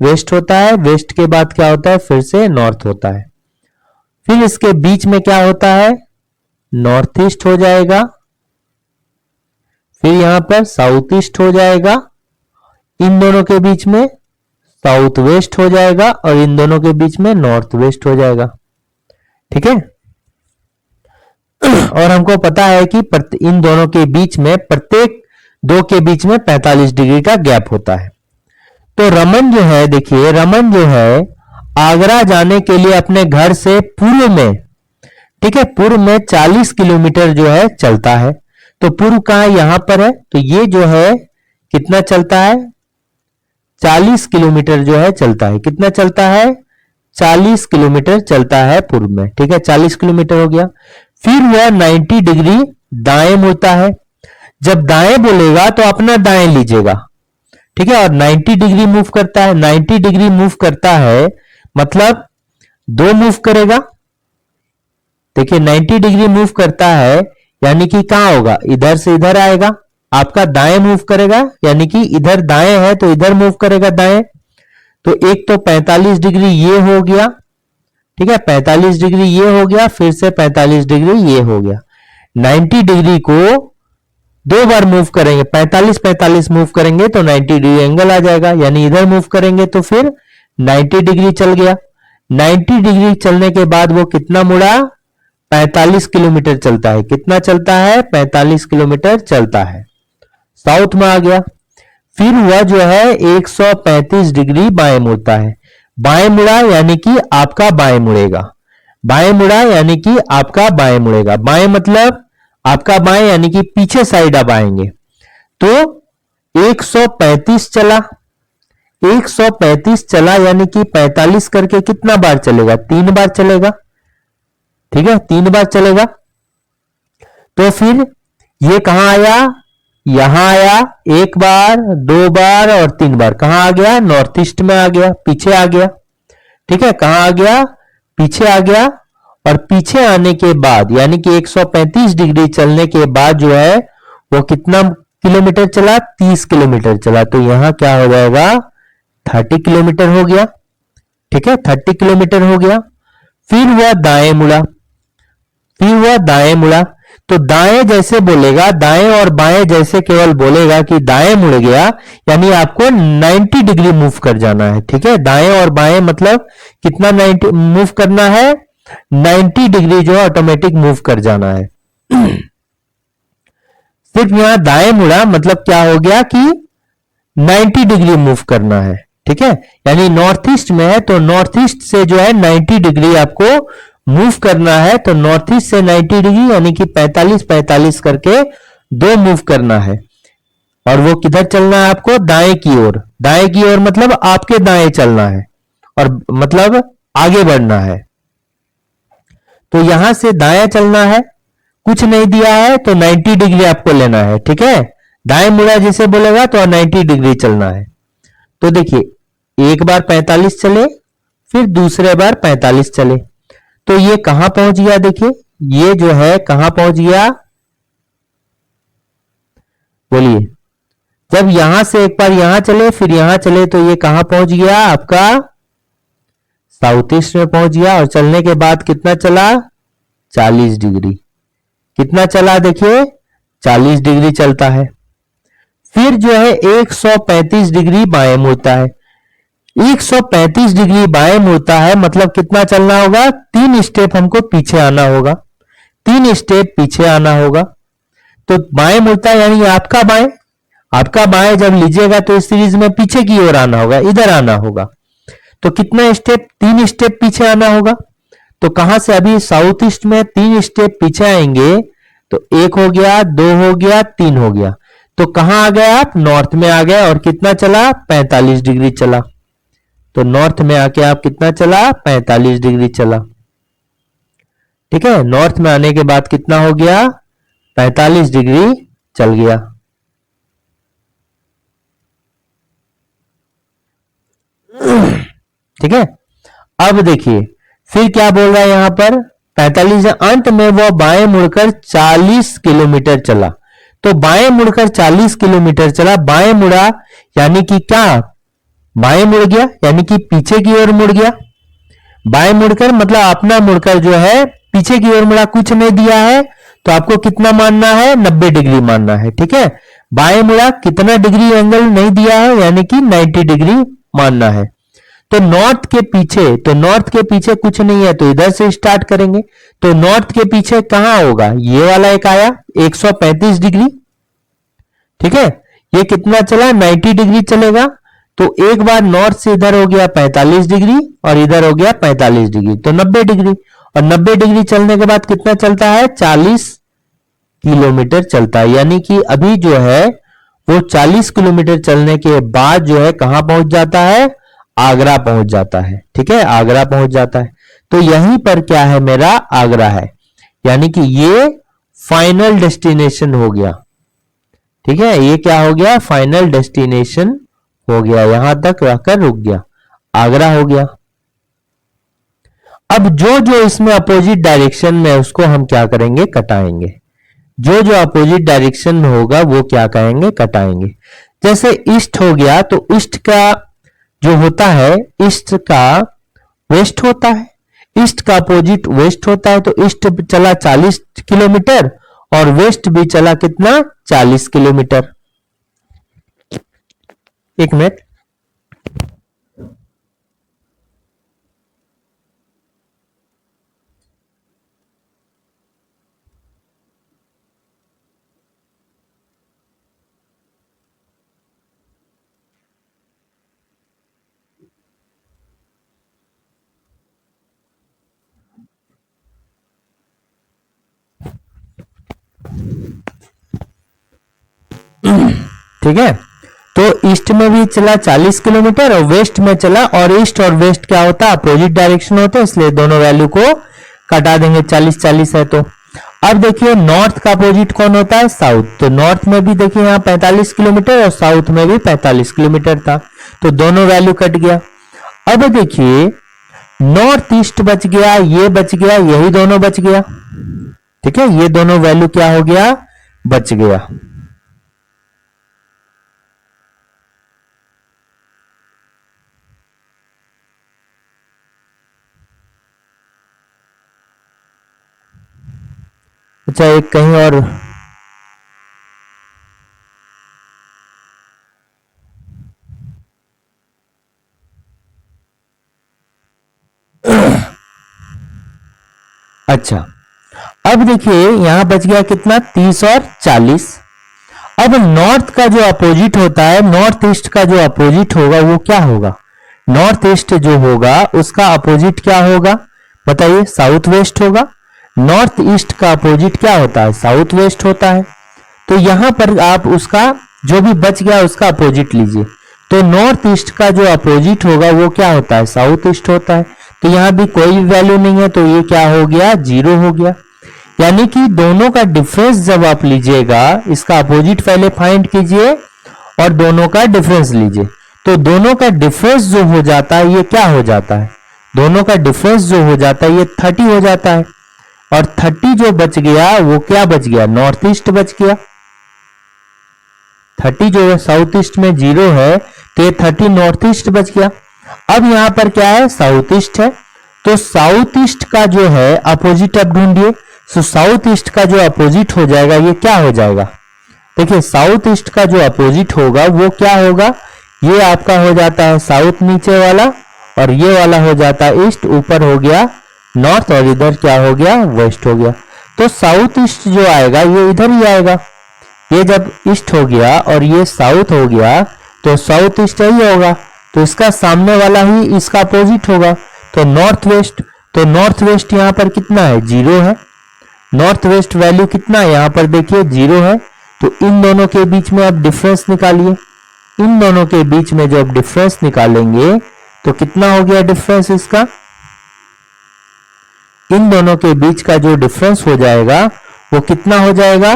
वेस्ट होता है, वेस्ट के बाद क्या होता है, फिर से नॉर्थ होता है। फिर इसके बीच में क्या होता है, नॉर्थ ईस्ट हो जाएगा, फिर यहां पर साउथ ईस्ट हो जाएगा, इन दोनों के बीच में साउथ वेस्ट हो जाएगा और इन दोनों के बीच में नॉर्थ वेस्ट हो जाएगा। ठीक है, और हमको पता है कि इन दोनों के बीच में प्रत्येक दो के बीच में 45 डिग्री का गैप होता है। तो रमन जो है, देखिए रमन जो है आगरा जाने के लिए अपने घर से पूर्व में, ठीक है, पूर्व में 40 किलोमीटर जो है चलता है। तो पूर्व कहां, यहां पर है, तो ये जो है कितना चलता है, 40 किलोमीटर जो है चलता है। कितना चलता है, 40 किलोमीटर चलता है पूर्व में। ठीक है, 40 किलोमीटर हो गया। फिर वह 90 डिग्री दाएं मुड़ता है। जब दाएं बोलेगा तो अपना दाएं लीजिएगा। ठीक है, और 90 डिग्री मूव करता है। 90 डिग्री मूव करता है मतलब 2 मूव करेगा। देखिए 90 डिग्री मूव करता है यानी कि कहां होगा, इधर से इधर आएगा, आपका दाएं मूव करेगा, यानी कि इधर दाएं है तो इधर मूव करेगा दाएं। तो एक तो 45 डिग्री ये हो गया, ठीक है, 45 डिग्री ये हो गया, फिर से 45 डिग्री ये हो गया। 90 डिग्री को 2 बार मूव करेंगे, 45 मूव करेंगे तो 90 डिग्री एंगल आ जाएगा, यानी इधर मूव करेंगे तो फिर 90 डिग्री चल गया। 90 डिग्री चलने के बाद वो कितना मुड़ा, 45 किलोमीटर चलता है। कितना चलता है, 45 किलोमीटर चलता है, साउथ में आ गया। फिर वह जो है 135 डिग्री बाएं मुड़ता है। बाएं मुड़ा यानी कि आपका बाएं मुड़ेगा, बाएं मुड़ा यानी कि आपका बाएं मुड़ेगा। बाएं मतलब आपका बाएं यानी कि पीछे साइड आप आएंगे। तो 135 चला, 135 चला यानी कि 45 करके कितना बार चलेगा, 3 बार चलेगा। ठीक है, 3 बार चलेगा। तो फिर ये कहां आया, यहां आया, 1 बार 2 बार और 3 बार। कहां आ गया, नॉर्थ ईस्ट में आ गया, पीछे आ गया। ठीक है, कहां आ गया, पीछे आ गया। और पीछे आने के बाद यानी कि 135 डिग्री चलने के बाद जो है वो कितना किलोमीटर चला, 30 किलोमीटर चला। तो यहां क्या हो जाएगा, 30 किलोमीटर हो गया। ठीक है, 30 किलोमीटर हो गया। फिर वह दाएं मुड़ा, फिर वह दाएं मुड़ा। तो दाएं जैसे बोलेगा, दाएं और बाएं जैसे केवल बोलेगा कि दाएं मुड़ गया, यानी आपको 90 डिग्री मूव कर जाना है। ठीक है, दाएं और बाएं मतलब कितना 90 मूव करना है, 90 डिग्री जो ऑटोमेटिक मूव कर जाना है। सिर्फ यहां दाएं मुड़ा मतलब क्या हो गया कि 90 डिग्री मूव करना है। ठीक है, यानी नॉर्थ ईस्ट में है तो नॉर्थ ईस्ट से जो है 90 डिग्री आपको मूव करना है। तो नॉर्थ ईस्ट से 90 डिग्री यानी कि 45 45 करके दो मूव करना है। और वो किधर चलना है आपको, दाएं की ओर। दाएं की ओर मतलब आपके दाएं चलना है और मतलब आगे बढ़ना है। तो यहां से दाएं चलना है, कुछ नहीं दिया है तो 90 डिग्री आपको लेना है। ठीक है, दाएं मुड़ा जिसे बोलेगा तो 90 डिग्री चलना है। तो देखिए, एक बार 45 चले, फिर दूसरे बार 45 चले, तो ये कहां पहुंच गया, देखिए ये जो है कहां पहुंच गया, बोलिए। जब यहां से एक बार यहां चले फिर यहां चले तो ये कहां पहुंच गया आपका, साउथ ईस्ट में पहुंच गया। और चलने के बाद कितना चला, 40 डिग्री। कितना चला देखिए, 40 डिग्री चलता है। फिर जो है 135 डिग्री बाएं मुड़ता है। 135 डिग्री बाएं मुड़ता है मतलब कितना चलना होगा, 3 स्टेप हमको पीछे आना होगा। 3 स्टेप पीछे आना होगा। तो बाएं मुड़ता है यानी आपका बाएं, आपका बाएं जब लीजिएगा तो इस सीरीज में पीछे की ओर आना होगा, इधर आना होगा। तो कितना स्टेप, 3 स्टेप पीछे आना होगा। तो कहां से, अभी साउथ ईस्ट में 3 स्टेप पीछे आएंगे तो 1 हो गया, 2 हो गया, 3 हो गया। तो कहां आ गए आप, नॉर्थ में आ गए। और कितना चला, 45 डिग्री चला। तो नॉर्थ में आके आप कितना चला, 45 डिग्री चला। ठीक है, नॉर्थ में आने के बाद कितना हो गया, 45 डिग्री चल गया। ठीक है, अब देखिए फिर क्या बोल रहा है यहां पर, 45 अंत में वह बाएं मुड़कर 40 किलोमीटर चला। तो बाएं मुड़कर 40 किलोमीटर चला, बाएं मुड़ा यानी कि क्या, बाएं मुड़ गया यानी कि पीछे की ओर मुड़ गया। बाएं मुड़कर मतलब अपना मुड़कर जो है पीछे की ओर मुड़ा, कुछ नहीं दिया है तो आपको कितना मानना है, 90 डिग्री मानना है। ठीक है, बाएं मुड़ा, कितना डिग्री एंगल नहीं दिया है यानी कि 90 डिग्री मानना है। तो नॉर्थ के पीछे, तो नॉर्थ के पीछे कुछ नहीं है तो इधर से स्टार्ट करेंगे। तो नॉर्थ के पीछे कहां होगा, ये वाला एक आया 135 डिग्री। ठीक है, ये कितना चला, 90 डिग्री चलेगा। तो एक बार नॉर्थ से इधर हो गया 45 डिग्री और इधर हो गया 45 डिग्री, तो 90 डिग्री। और 90 डिग्री चलने के बाद कितना चलता है, 40 किलोमीटर चलता है। यानी कि अभी जो है वो 40 किलोमीटर चलने के बाद जो है कहां पहुंच जाता है, आगरा पहुंच जाता है। ठीक है, आगरा पहुंच जाता है। तो यहीं पर क्या है, मेरा आगरा है। यानी कि ये फाइनल डेस्टिनेशन हो गया। ठीक है, ये क्या हो गया, फाइनल डेस्टिनेशन हो गया, यहां तक रहकर रुक गया, आगरा हो गया। अब जो जो इसमें अपोजिट डायरेक्शन में है उसको हम क्या करेंगे, कटाएंगे। जो जो अपोजिट डायरेक्शन में होगा वो क्या कहेंगे, कटाएंगे। जैसे ईस्ट हो गया तो ईस्ट का जो होता है, ईस्ट का वेस्ट होता है, ईस्ट का अपोजिट वेस्ट होता है। तो ईस्ट चला 40 किलोमीटर और वेस्ट भी चला कितना, 40 किलोमीटर। एक मिनट, ठीक है। तो ईस्ट में भी चला 40 किलोमीटर और वेस्ट में चला, और ईस्ट और वेस्ट क्या होता है, अपोजिट डायरेक्शन होते हैं, इसलिए दोनों वैल्यू को कटा देंगे, 40 40 है। तो अब देखिए नॉर्थ का अपोजिट कौन होता है, साउथ। तो नॉर्थ में भी देखिए यहाँ 45 किलोमीटर और साउथ में भी 45 किलोमीटर था, तो दोनों वैल्यू कट गया। अब देखिए नॉर्थ ईस्ट बच गया, ये बच गया, यही दोनों बच गया। ठीक है, ये दोनों वैल्यू क्या हो गया, बच गया। अच्छा एक कहीं और अच्छा अब देखिए यहां बच गया कितना 30 और 40। अब नॉर्थ का जो अपोजिट होता है, नॉर्थ ईस्ट का जो अपोजिट होगा वो क्या होगा? नॉर्थ ईस्ट जो होगा उसका अपोजिट क्या होगा बताइए? साउथ वेस्ट होगा। नॉर्थ ईस्ट का अपोजिट क्या होता है? साउथ वेस्ट होता है। तो यहां पर आप उसका जो भी बच गया उसका अपोजिट लीजिए। तो नॉर्थ ईस्ट का जो अपोजिट होगा वो क्या होता है? साउथ ईस्ट होता है। तो यहां भी कोई वैल्यू नहीं है, तो ये क्या हो गया? जीरो हो गया। यानी कि दोनों का डिफरेंस जब आप लीजिएगा, इसका अपोजिट पहले फाइंड कीजिए और दोनों का डिफरेंस लीजिए। तो दोनों का डिफरेंस जो हो जाता है ये क्या हो जाता है? दोनों का डिफरेंस जो हो जाता है ये 30 हो जाता है। और 30 जो बच गया वो क्या बच गया? नॉर्थ ईस्ट बच गया। 30 जो है साउथ ईस्ट में जीरो है, तो ये 30 नॉर्थ ईस्ट बच गया। अब यहां पर क्या है? साउथ ईस्ट है। तो साउथ ईस्ट का जो है अपोजिट आप ढूंढिए। तो साउथ ईस्ट का जो अपोजिट हो जाएगा ये क्या हो जाएगा? देखिए साउथ ईस्ट का जो अपोजिट होगा वो क्या होगा? ये आपका हो जाता है साउथ नीचे वाला, और ये वाला हो जाता है ईस्ट, ऊपर हो गया नॉर्थ, और इधर क्या हो गया? वेस्ट हो गया। तो साउथ ईस्ट जो आएगा ये इधर ही आएगा। ये जब ईस्ट हो गया और ये साउथ हो गया तो साउथ ईस्ट ही होगा। तो इसका सामने वाला ही इसका अपोजिट होगा, तो नॉर्थ वेस्ट। तो नॉर्थ वेस्ट यहां पर कितना है? जीरो है। नॉर्थ वेस्ट वैल्यू कितना है? यहां पर देखिए जीरो है। तो इन दोनों के बीच में आप डिफरेंस निकालिए। इन दोनों के बीच में जब डिफरेंस निकालेंगे तो कितना हो गया डिफरेंस इसका? इन दोनों के बीच का जो डिफरेंस हो जाएगा वो कितना हो जाएगा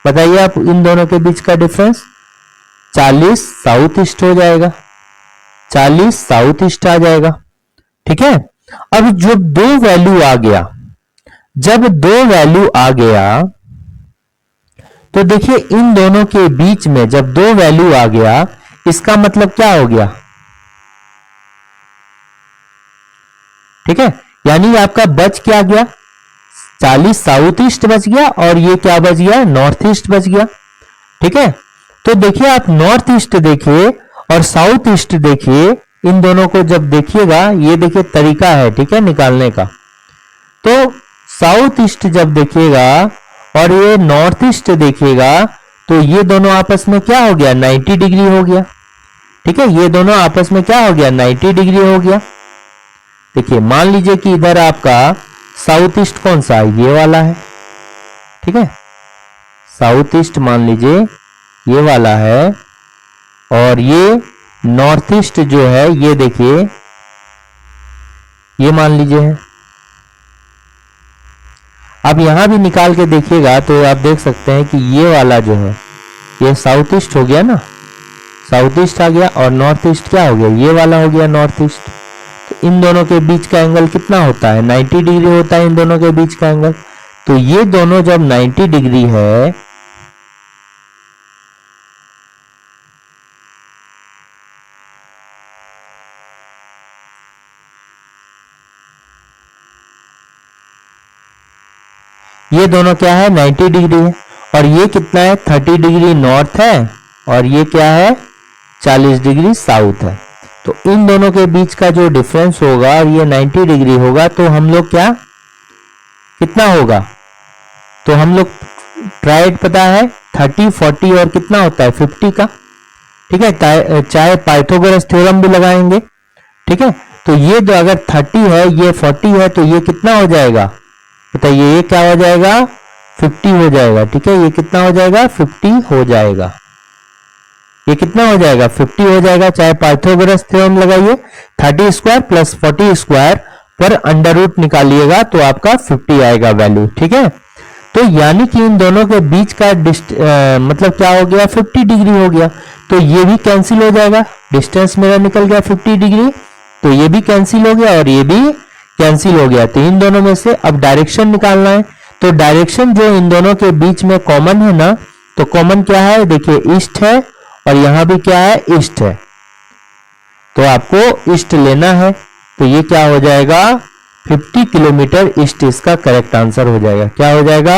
बताइए आप? इन दोनों के बीच का डिफरेंस 40 साउथ ईस्ट हो जाएगा। 40 साउथ ईस्ट आ जाएगा। ठीक है। अब जब दो वैल्यू आ गया, जब दो वैल्यू आ गया तो देखिए इन दोनों के बीच में जब दो वैल्यू आ गया, इसका मतलब क्या हो गया? ठीक है। यानी आपका बच क्या गया? 40 साउथ ईस्ट बच गया, और ये क्या बच गया? नॉर्थ ईस्ट बच गया। ठीक है। तो देखिए आप नॉर्थ ईस्ट देखिए और साउथ ईस्ट देखिए, इन दोनों को जब देखिएगा, ये देखिए तरीका है ठीक है निकालने का। तो साउथ ईस्ट जब देखिएगा और ये नॉर्थ ईस्ट देखिएगा, तो ये दोनों आपस में क्या हो गया? 90 डिग्री हो गया। ठीक है। ये दोनों आपस में क्या हो गया? 90 डिग्री हो गया। देखिए मान लीजिए कि इधर आपका साउथ ईस्ट कौन सा है? ये वाला है। ठीक है। साउथ ईस्ट मान लीजिए ये वाला है, और ये नॉर्थ ईस्ट जो है ये देखिए ये मान लीजिए है। अब यहां भी निकाल के देखिएगा तो आप देख सकते हैं कि ये वाला जो है ये साउथ ईस्ट हो गया ना, साउथ ईस्ट आ गया, और नॉर्थ ईस्ट क्या हो गया? ये वाला हो गया नॉर्थ ईस्ट। तो इन दोनों के बीच का एंगल कितना होता है? 90 डिग्री होता है इन दोनों के बीच का एंगल। तो ये दोनों जब 90 डिग्री है, ये दोनों क्या है? 90 डिग्री है। और ये कितना है? 30 डिग्री नॉर्थ है, और ये क्या है? 40 डिग्री साउथ है। तो इन दोनों के बीच का जो डिफरेंस होगा और ये 90 डिग्री होगा, तो हम लोग क्या कितना होगा? तो हम लोग ट्राइड पता है 30, 40 और कितना होता है 50 का। ठीक है। चाहे पाइथागोरस थ्योरम भी लगाएंगे। ठीक है। तो ये जो अगर 30 है ये 40 है, तो ये कितना हो जाएगा बताइए? ये क्या हो जाएगा? 50 हो जाएगा। ठीक है। ये कितना हो जाएगा? 50 हो जाएगा। ये कितना हो जाएगा? 50 हो जाएगा। चाहे पाइथागोरस थ्योरम लगाइए, 30 स्क्वायर प्लस 40 स्क्वायर पर अंडर रूट निकालिएगा तो आपका 50 आएगा वैल्यू। ठीक है। तो यानी कि इन दोनों के बीच का मतलब क्या हो गया? 50 डिग्री हो गया। तो ये भी कैंसिल हो जाएगा, डिस्टेंस मेरा निकल गया 50 डिग्री, तो ये भी कैंसिल हो गया और ये भी कैंसिल हो गया। तो इन दोनों में से अब डायरेक्शन निकालना है। तो डायरेक्शन जो इन दोनों के बीच में कॉमन है ना, तो कॉमन क्या है? देखिए ईस्ट है, और यहां भी क्या है? ईस्ट है। तो आपको ईस्ट लेना है। तो ये क्या हो जाएगा? 50 किलोमीटर ईस्ट इसका करेक्ट आंसर हो जाएगा। क्या हो जाएगा?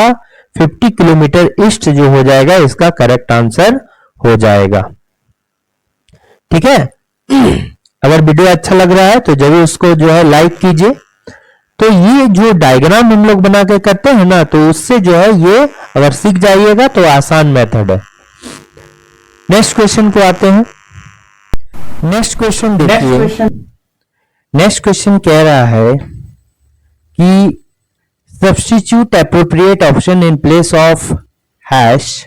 50 किलोमीटर ईस्ट जो हो जाएगा इसका करेक्ट आंसर हो जाएगा। ठीक है। अगर वीडियो अच्छा लग रहा है तो जरूर उसको जो है लाइक कीजिए। तो ये जो डायग्राम हम लोग बना के करते हैं ना, तो उससे जो है ये अगर सीख जाइएगा तो आसान मेथड है। नेक्स्ट क्वेश्चन को आते हैं। नेक्स्ट क्वेश्चन देखिए। नेक्स्ट क्वेश्चन कह रहा है कि substitute appropriate option in place of hash.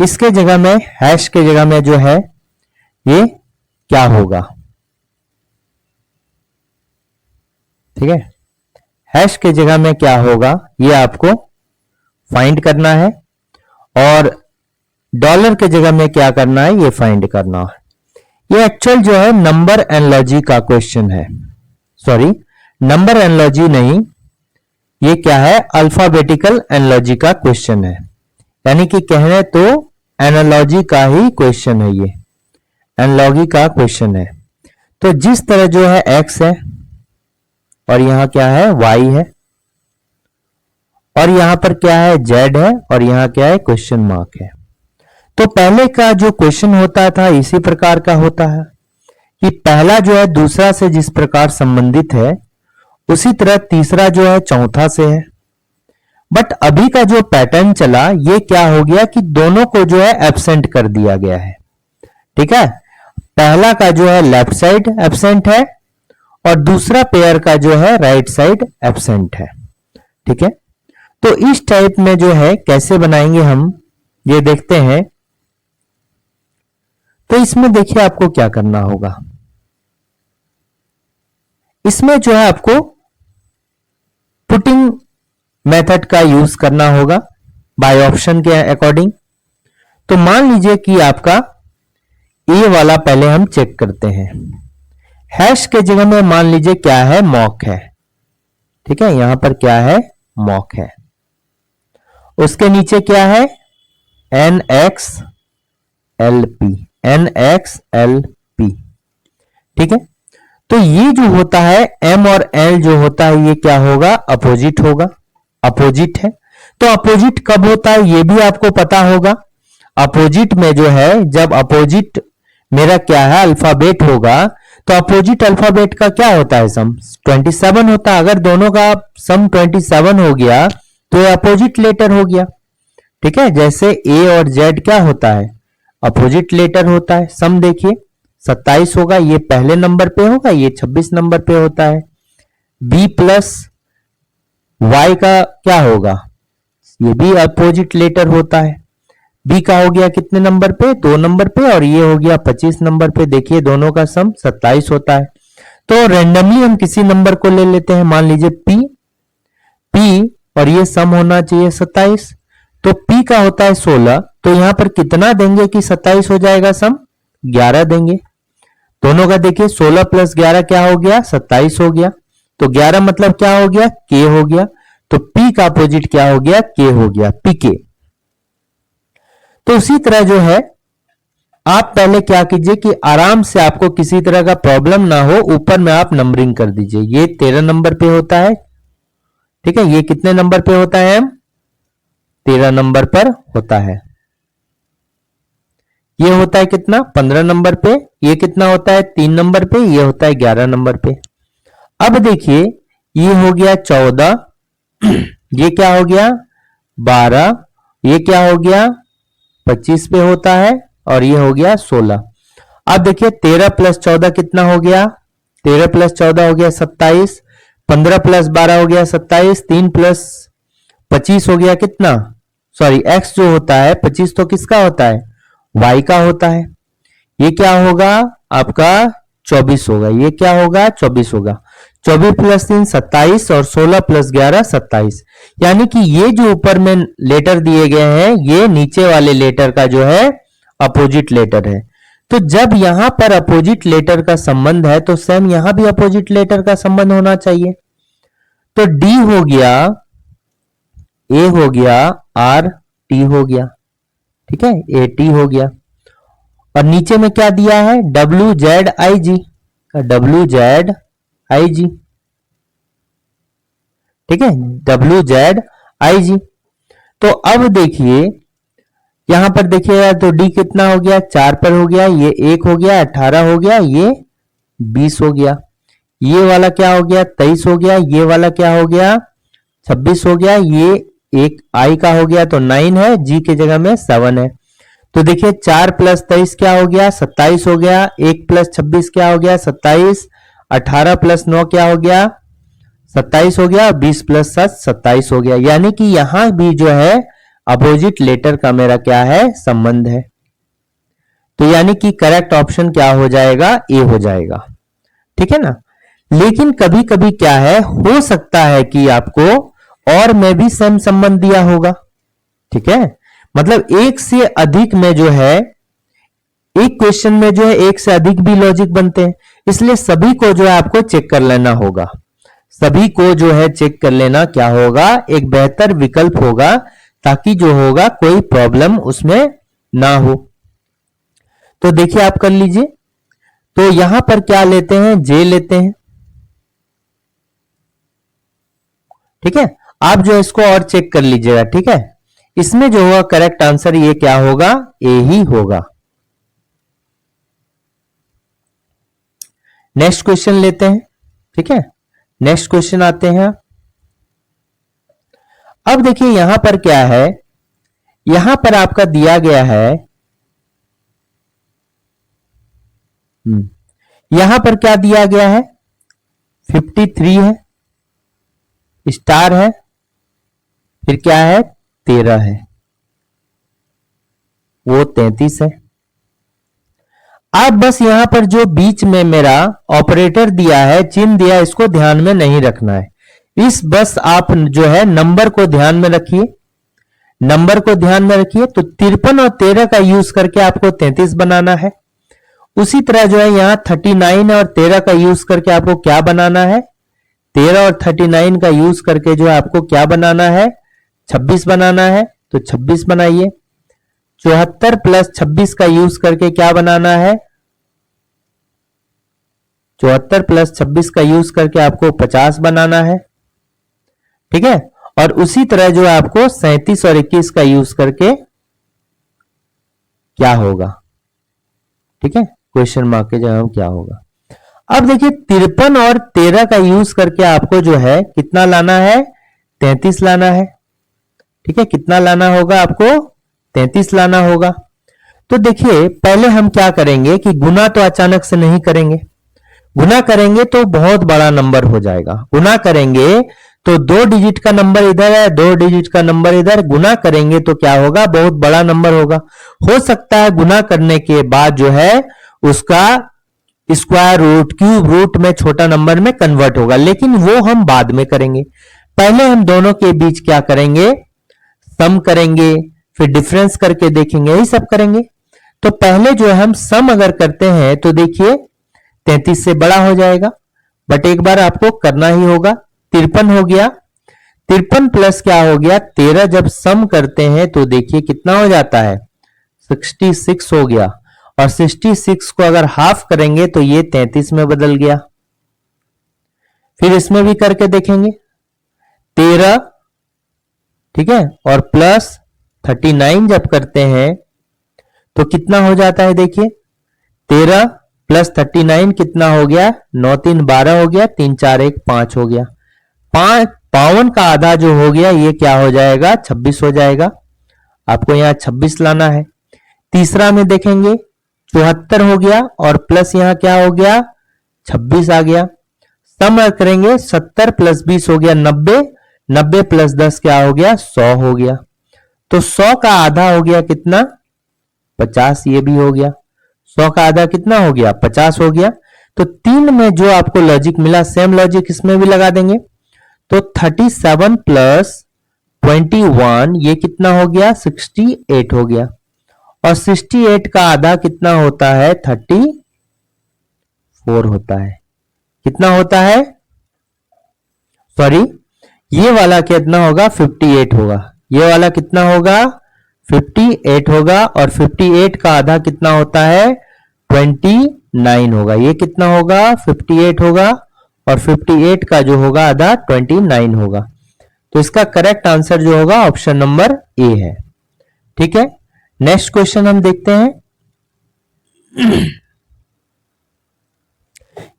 इसके जगह में, हैश के जगह में जो है ये क्या होगा? ठीक है, हैश के जगह में क्या होगा ये आपको फाइंड करना है, और डॉलर के जगह में क्या करना है ये फाइंड करना है। ये एक्चुअल जो है नंबर एनालॉजी का क्वेश्चन है। सॉरी, नंबर एनालॉजी नहीं, ये क्या है? अल्फाबेटिकल एनालॉजी का क्वेश्चन है। यानी कि कहने तो एनालॉजी का ही क्वेश्चन है, ये एनालॉजी का क्वेश्चन है। तो जिस तरह जो है एक्स है और यहां क्या है? वाई है, और यहां पर क्या है? जेड है, और यहां क्या है? क्वेश्चन मार्क है। तो पहले का जो क्वेश्चन होता था इसी प्रकार का होता है कि पहला जो है दूसरा से जिस प्रकार संबंधित है उसी तरह तीसरा जो है चौथा से है। बट अभी का जो पैटर्न चला ये क्या हो गया कि दोनों को जो है एब्सेंट कर दिया गया है। ठीक है, पहला का जो है लेफ्ट साइड एब्सेंट है और दूसरा पेयर का जो है राइट साइड एब्सेंट है। ठीक है, तो इस टाइप में जो है कैसे बनाएंगे हम ये देखते हैं। तो इसमें देखिए आपको क्या करना होगा। इसमें जो है आपको पुटिंग मेथड का यूज करना होगा बाय ऑप्शन के अकॉर्डिंग। तो मान लीजिए कि आपका ए वाला पहले हम चेक करते हैं। हैश के जगह में मान लीजिए क्या है? मॉक है। ठीक है, यहां पर क्या है? मॉक है। उसके नीचे क्या है? NXLP, NXLP। ठीक है, तो ये जो होता है M और L जो होता है ये क्या होगा? अपोजिट होगा। अपोजिट है, तो अपोजिट कब होता है ये भी आपको पता होगा। अपोजिट में जो है, जब अपोजिट मेरा क्या है? अल्फाबेट होगा, तो अपोजिट अल्फाबेट का क्या होता है? सम 27 होता है। अगर दोनों का सम 27 हो गया तो ये अपोजिट लेटर हो गया। ठीक है, जैसे A और Z क्या होता है? अपोजिट लेटर होता है। सम देखिए 27 होगा, ये पहले नंबर पे होगा, ये 26 नंबर पे होता है। B प्लस Y का क्या होगा? ये भी अपोजिट लेटर होता है। B का हो गया कितने नंबर पे? 2 नंबर पे, और ये हो गया 25 नंबर पे। देखिए दोनों का सम 27 होता है। तो रेंडमली हम किसी नंबर को ले लेते हैं, मान लीजिए P, और ये सम होना चाहिए 27। तो P का होता है 16, तो यहां पर कितना देंगे कि 27 हो जाएगा? सम 11 देंगे। दोनों का देखिए 16 प्लस 11 क्या हो गया? 27 हो गया। तो 11 मतलब क्या हो गया? K हो गया। तो P का अपोजिट क्या हो गया? K हो गया, PK। तो उसी तरह जो है आप पहले क्या कीजिए कि आराम से आपको किसी तरह का प्रॉब्लम ना हो, ऊपर में आप नंबरिंग कर दीजिए। ये 13 नंबर पे होता है। ठीक है, ये कितने नंबर पे होता है? 13 नंबर पर होता है। ये होता है कितना? 15 नंबर पे। ये कितना होता है? 3 नंबर पे। ये होता है 11 नंबर पे। अब देखिए ये हो गया 14, ये क्या हो गया? 12, ये क्या हो गया? 25 पे होता है, और ये हो गया 16। अब देखिए 13 प्लस 14 कितना हो गया? 13 प्लस 14 हो गया 27, 15 प्लस 12 हो गया 27, 3 प्लस 25 हो गया कितना? सॉरी, x जो होता है 25 तो किसका होता है? y का होता है। ये क्या होगा? आपका 24 होगा। ये क्या होगा? 24 होगा। 24 प्लस 3 27, और 16 प्लस 11 27। यानी कि ये जो ऊपर में लेटर दिए गए हैं ये नीचे वाले लेटर का जो है अपोजिट लेटर है। तो जब यहां पर अपोजिट लेटर का संबंध है तो सेम यहां भी अपोजिट लेटर का संबंध होना चाहिए। तो D हो गया, A हो गया, R T हो गया। ठीक है, AT हो गया। और नीचे में क्या दिया है? WZIG, WZIG। ठीक है, WZIG। तो अब देखिए यहां पर देखिएगा तो D कितना हो गया, 4 पर हो गया, ये 1 हो गया, 18 हो गया, ये 20 हो गया, ये वाला क्या हो गया 23 हो गया, ये वाला क्या हो गया 26 हो गया, ये एक I का हो गया तो 9 है, G की जगह में 7 है। तो देखिए 4 प्लस 23 क्या हो गया 27 हो गया, 1 प्लस 26 क्या हो गया 27, 18 प्लस 9 क्या हो गया 27 हो गया, 20 प्लस 7 27 हो गया। यानी कि यहां भी जो है अपोजिट लेटर का मेरा क्या है संबंध है। तो यानी कि करेक्ट ऑप्शन क्या हो जाएगा, ए हो जाएगा। ठीक है ना। लेकिन कभी कभी क्या है, हो सकता है कि आपको और में भी सेम संबंध दिया होगा। ठीक है, मतलब एक से अधिक में जो है, एक क्वेश्चन में जो है एक से अधिक भी लॉजिक बनते हैं, इसलिए सभी को जो है आपको चेक कर लेना होगा। सभी को जो है चेक कर लेना क्या होगा, एक बेहतर विकल्प होगा, ताकि जो होगा कोई प्रॉब्लम उसमें ना हो। तो देखिए आप कर लीजिए। तो यहां पर क्या लेते हैं, जे लेते हैं। ठीक है, आप जो इसको और चेक कर लीजिएगा। ठीक है, इसमें जो होगा करेक्ट आंसर ये क्या होगा, ए ही होगा। नेक्स्ट क्वेश्चन लेते हैं। ठीक है, नेक्स्ट क्वेश्चन आते हैं। अब देखिए यहां पर क्या है, यहां पर आपका दिया गया है, यहां पर क्या दिया गया है 53 है, स्टार है, फिर क्या है 13 है, वो 33 है। आप बस यहां पर जो बीच में मेरा ऑपरेटर दिया है, चिन्ह दिया है, इसको ध्यान में नहीं रखना है। इस बस आप जो है नंबर को ध्यान में रखिए, नंबर को ध्यान में रखिए। तो 53 और 13 का यूज करके आपको 33 बनाना है। उसी तरह जो है यहां 39 और 13 का यूज करके आपको क्या बनाना है, 13 और 39 का यूज करके जो है आपको क्या बनाना है 26 बनाना है। तो 26 बनाइए। 74 प्लस 26 का यूज करके क्या बनाना है, 74 प्लस 26 का यूज करके आपको 50 बनाना है। ठीक है, और उसी तरह जो आपको 37 और 21 का यूज करके क्या होगा, ठीक है, क्वेश्चन मार्क के जगह क्या होगा। अब देखिए 53 और 13 का यूज करके आपको जो है कितना लाना है, 33 लाना है। ठीक है, कितना लाना होगा आपको, 33 लाना होगा। तो देखिए पहले हम क्या करेंगे कि गुना तो अचानक से नहीं करेंगे, गुना करेंगे तो बहुत बड़ा नंबर हो जाएगा। गुना करेंगे तो 2 डिजिट का नंबर इधर है, 2 डिजिट का नंबर इधर, गुना करेंगे तो क्या होगा, बहुत बड़ा नंबर होगा। हो सकता है गुना करने के बाद जो है उसका स्क्वायर रूट, क्यूब रूट में छोटा नंबर में कन्वर्ट होगा, लेकिन वो हम बाद में करेंगे। पहले हम दोनों के बीच क्या करेंगे, सम करेंगे, फिर डिफरेंस करके देखेंगे, यही सब करेंगे। तो पहले जो हम सम अगर करते हैं तो देखिए 33 से बड़ा हो जाएगा, बट एक बार आपको करना ही होगा। 53 हो गया, 53 प्लस क्या हो गया 13, जब सम करते हैं तो देखिए कितना हो जाता है 66 हो गया, और 66 को अगर हाफ करेंगे तो ये 33 में बदल गया। फिर इसमें भी करके देखेंगे 13, ठीक है, और प्लस 39 जब करते हैं तो कितना हो जाता है, देखिए 13 प्लस 39 कितना हो गया, 9 3 12 हो गया, 3 4 1 5 हो गया। 52 का आधा जो हो गया ये क्या हो जाएगा 26 हो जाएगा। आपको यहां 26 लाना है। तीसरा में देखेंगे 74 हो गया, और प्लस यहां क्या हो गया 26 आ गया। सम करेंगे 70 प्लस 20 हो गया 90, 90 प्लस 10 क्या हो गया 100 हो गया। तो 100 का आधा हो गया कितना 50, ये भी हो गया। 100 का आधा कितना हो गया 50 हो गया। तो 3 में जो आपको लॉजिक मिला सेम लॉजिक इसमें भी लगा देंगे। तो 37 प्लस 21 ये कितना हो गया 68 हो गया, और 68 का आधा कितना होता है 34 होता है। कितना होता है, सॉरी, ये वाला कितना होगा 58 होगा, ये वाला कितना होगा 58 होगा, और 58 का आधा कितना होता है 29 होगा। ये कितना होगा 58 होगा, और 58 का जो होगा आधा 29 होगा। तो इसका करेक्ट आंसर जो होगा ऑप्शन नंबर ए है। ठीक है, नेक्स्ट क्वेश्चन हम देखते हैं।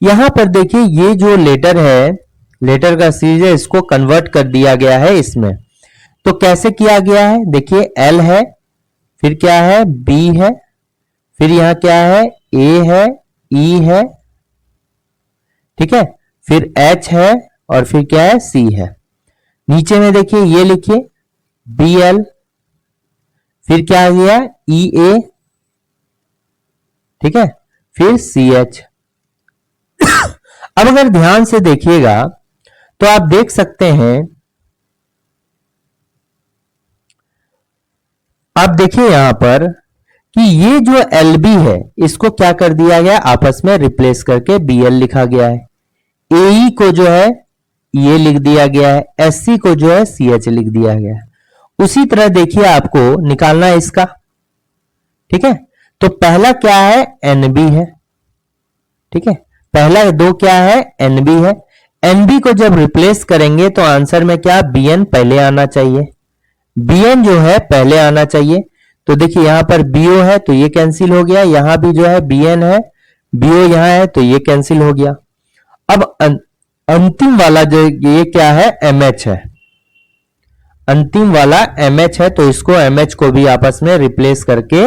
यहां पर देखिए ये जो लेटर है, लेटर का सीरीज है, इसको कन्वर्ट कर दिया गया है इसमें। तो कैसे किया गया है, देखिए एल है, फिर क्या है बी है, फिर यहां क्या है ए है, ई है, ठीक है, फिर एच है और फिर क्या है सी है। नीचे में देखिए ये लिखिए बी एल, फिर क्या आ गया ई ए, ठीक है, फिर सी एच। अब अगर ध्यान से देखिएगा तो आप देख सकते हैं, आप देखिए यहां पर कि ये जो LB है इसको क्या कर दिया गया, आपस में रिप्लेस करके BL लिखा गया है। AE को जो है ये लिख दिया गया है, SC को जो है CH लिख दिया गया है। उसी तरह देखिए आपको निकालना है इसका, ठीक है। तो पहला क्या है NB है, ठीक है, पहला दो क्या है NB है। NB को जब रिप्लेस करेंगे तो आंसर में क्या BN पहले आना चाहिए, BN जो है पहले आना चाहिए। तो देखिए यहां पर BO है तो ये कैंसिल हो गया, यहां भी जो है BN है, BO यहां है तो ये कैंसिल हो गया। अब अंतिम वाला जो ये क्या है MH है, अंतिम वाला MH है, तो इसको MH को भी आपस में रिप्लेस करके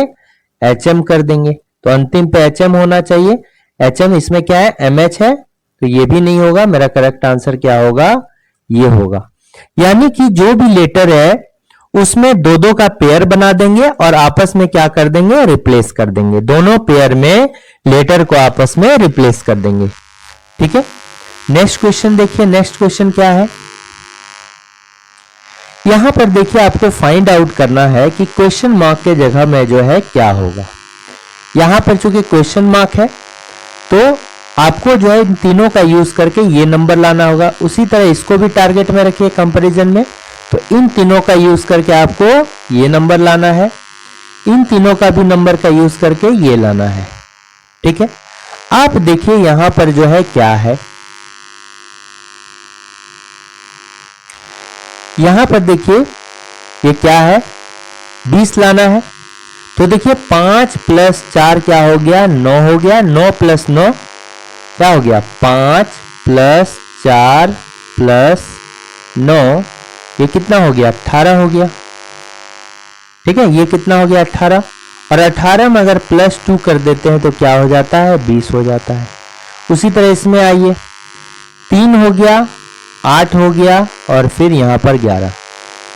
HM कर देंगे। तो अंतिम पे HM होना चाहिए, HM इसमें क्या है MH है, तो ये भी नहीं होगा। मेरा करेक्ट आंसर क्या होगा, ये होगा। यानी कि जो भी लेटर है उसमें दो दो का पेयर बना देंगे और आपस में क्या कर देंगे, रिप्लेस कर देंगे। दोनों पेयर में लेटर को आपस में रिप्लेस कर देंगे, ठीक है। नेक्स्ट क्वेश्चन देखिए, नेक्स्ट क्वेश्चन क्या है, यहां पर देखिए आपको फाइंड आउट करना है कि क्वेश्चन मार्क के जगह में जो है क्या होगा। यहां पर चूंकि क्वेश्चन मार्क है तो आपको जो है इन तीनों का यूज करके ये नंबर लाना होगा। उसी तरह इसको भी टारगेट में रखिए कंपैरिजन में, तो इन तीनों का यूज करके आपको ये नंबर लाना है, इन तीनों का भी नंबर का यूज करके ये लाना है, ठीक है। आप देखिए यहां पर जो है क्या है, यहां पर देखिए ये क्या है 20 लाना है। तो देखिए 5 + 4 क्या हो गया 9 हो गया, 9 + 9 क्या हो गया 5 + 4 + 9 ये कितना हो गया 18 हो गया, ठीक है। ये कितना हो गया 18, और 18 में अगर +2 कर देते हैं तो क्या हो जाता है 20 हो जाता है। उसी तरह इसमें आइए 3 हो गया 8 हो गया और फिर यहां पर 11,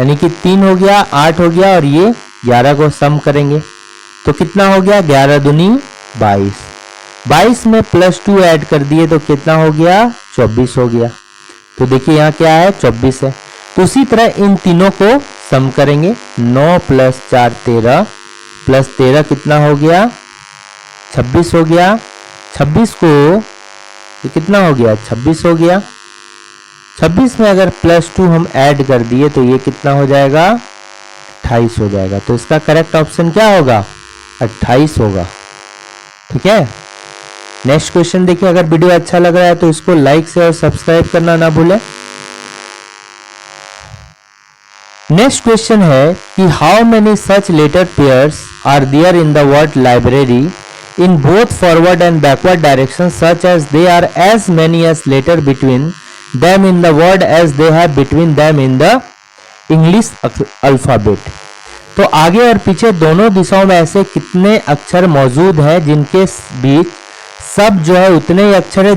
यानी कि 3 हो गया 8 हो गया और ये 11 को सम करेंगे तो कितना हो गया 11 दूनी 22, 22 में +2 ऐड कर दिए तो कितना हो गया 24 हो गया। तो देखिए यहाँ क्या है 24 है। तो उसी तरह इन तीनों को सम करेंगे, 9 + 4 13 + 13 कितना हो गया 26 हो गया। 26 को ये कितना हो गया 26 हो गया। 26 में अगर +2 हम ऐड कर दिए तो ये कितना हो जाएगा 28 हो जाएगा। तो इसका करेक्ट ऑप्शन क्या होगा 28 होगा, ठीक है। नेक्स्ट क्वेश्चन देखिए, अगर वीडियो अच्छा लग रहा है तो इसको लाइक से और सब्सक्राइब करना ना भूलें। नेक्स्ट क्वेश्चन है कि how many such letter pairs are there in the word library in both forward and backward direction such as they are as many as letter between them in the word as they have between them in the English alphabet। तो आगे और पीछे दोनों दिशाओं में ऐसे कितने अक्षर मौजूद हैं जिनके बीच सब जो है उतने ही अक्षर है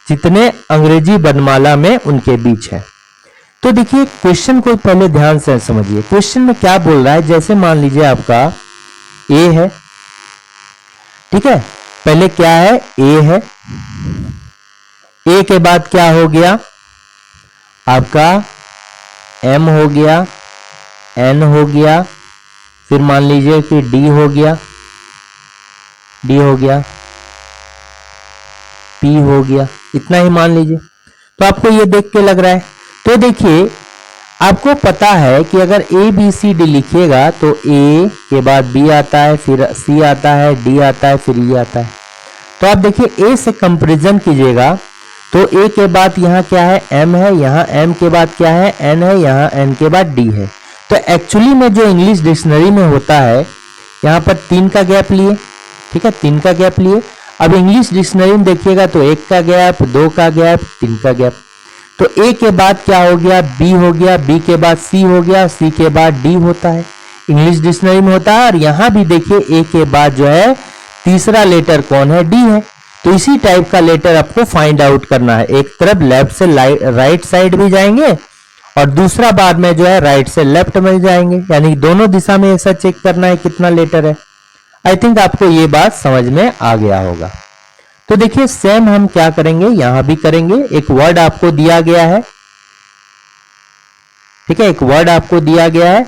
जितने अंग्रेजी वर्णमाला में उनके बीच है। तो देखिए क्वेश्चन को पहले ध्यान से समझिए, क्वेश्चन में क्या बोल रहा है। जैसे मान लीजिए आपका ए है, ठीक है, पहले क्या है ए है, ए के बाद क्या हो गया आपका एम हो गया, एन हो गया, फिर मान लीजिए कि डी हो गया, डी हो गया, पी हो गया, इतना ही मान लीजिए। तो आपको ये देख के लग रहा है। तो देखिए आपको पता है कि अगर ए बी सी डी लिखिएगा तो ए के बाद बी आता है, फिर सी आता है, डी आता है, फिर ई आता है। तो आप देखिए ए से कंपैरिजन कीजिएगा तो ए के बाद यहाँ क्या है, एम है, यहाँ एम के बाद क्या है, एन है, यहाँ एन के बाद डी है। तो एक्चुअली में जो इंग्लिश डिक्शनरी में होता है, यहाँ पर 3 का गैप लिए, ठीक है, 3 का गैप लिए। अब इंग्लिश डिक्शनरी में देखिएगा तो 1 का गैप, 2 का गैप, 3 का गैप। तो ए के बाद क्या हो गया, बी हो गया, बी के बाद सी हो गया, सी के बाद डी होता है, इंग्लिश डिक्शनरी में होता है। और यहाँ भी देखिए ए के बाद जो है तीसरा लेटर कौन है, डी है। तो इसी टाइप का लेटर आपको फाइंड आउट करना है। एक तरफ लेफ्ट से राइट साइड भी जाएंगे और दूसरा बाद में जो है राइट से लेफ्ट में जाएंगे, यानी दोनों दिशा में ऐसा चेक करना है कितना लेटर है। आई थिंक आपको ये बात समझ में आ गया होगा। तो देखिए सेम हम क्या करेंगे, यहां भी करेंगे। एक वर्ड आपको दिया गया है, ठीक है, एक वर्ड आपको दिया गया है।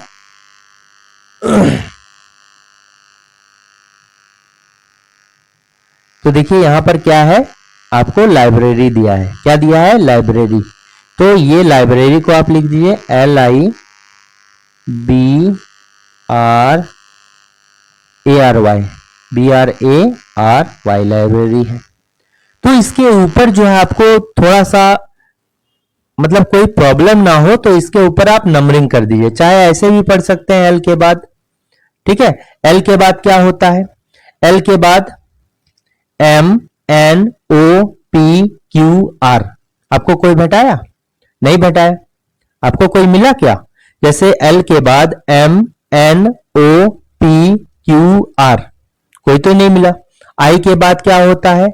तो देखिए यहां पर क्या है, आपको लाइब्रेरी दिया है। क्या दिया है, लाइब्रेरी। तो ये लाइब्रेरी को आप लिख दीजिए LIBRARY, BRARY लाइब्रेरी है। तो इसके ऊपर जो है आपको थोड़ा सा मतलब कोई प्रॉब्लम ना हो तो इसके ऊपर आप नंबरिंग कर दीजिए, चाहे ऐसे भी पढ़ सकते हैं एल के बाद, ठीक है। एल के बाद क्या होता है, एल के बाद MNOPQR। आपको कोई भेटाया, नहीं भेटाया, आपको कोई मिला क्या? जैसे एल के बाद MNOPQR, कोई तो नहीं मिला। आई के बाद क्या होता है,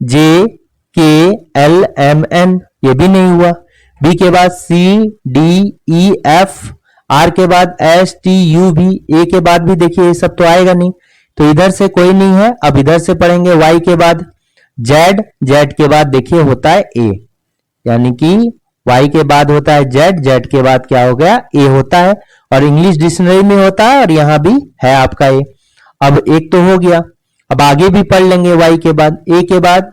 JKLMN, ये भी नहीं हुआ। बी के बाद CDEF, आर के बाद STUV, ए के बाद भी देखिए ये सब तो आएगा नहीं, तो इधर से कोई नहीं है। अब इधर से पढ़ेंगे वाई के बाद जेड, जेड के बाद देखिए होता है ए, यानी कि वाई के बाद होता है जेड, जेड के बाद क्या हो गया, ए होता है। और इंग्लिश डिक्शनरी में होता है और यहां भी है आपका ए। अब एक तो हो गया, अब आगे भी पढ़ लेंगे वाई के बाद, ए के बाद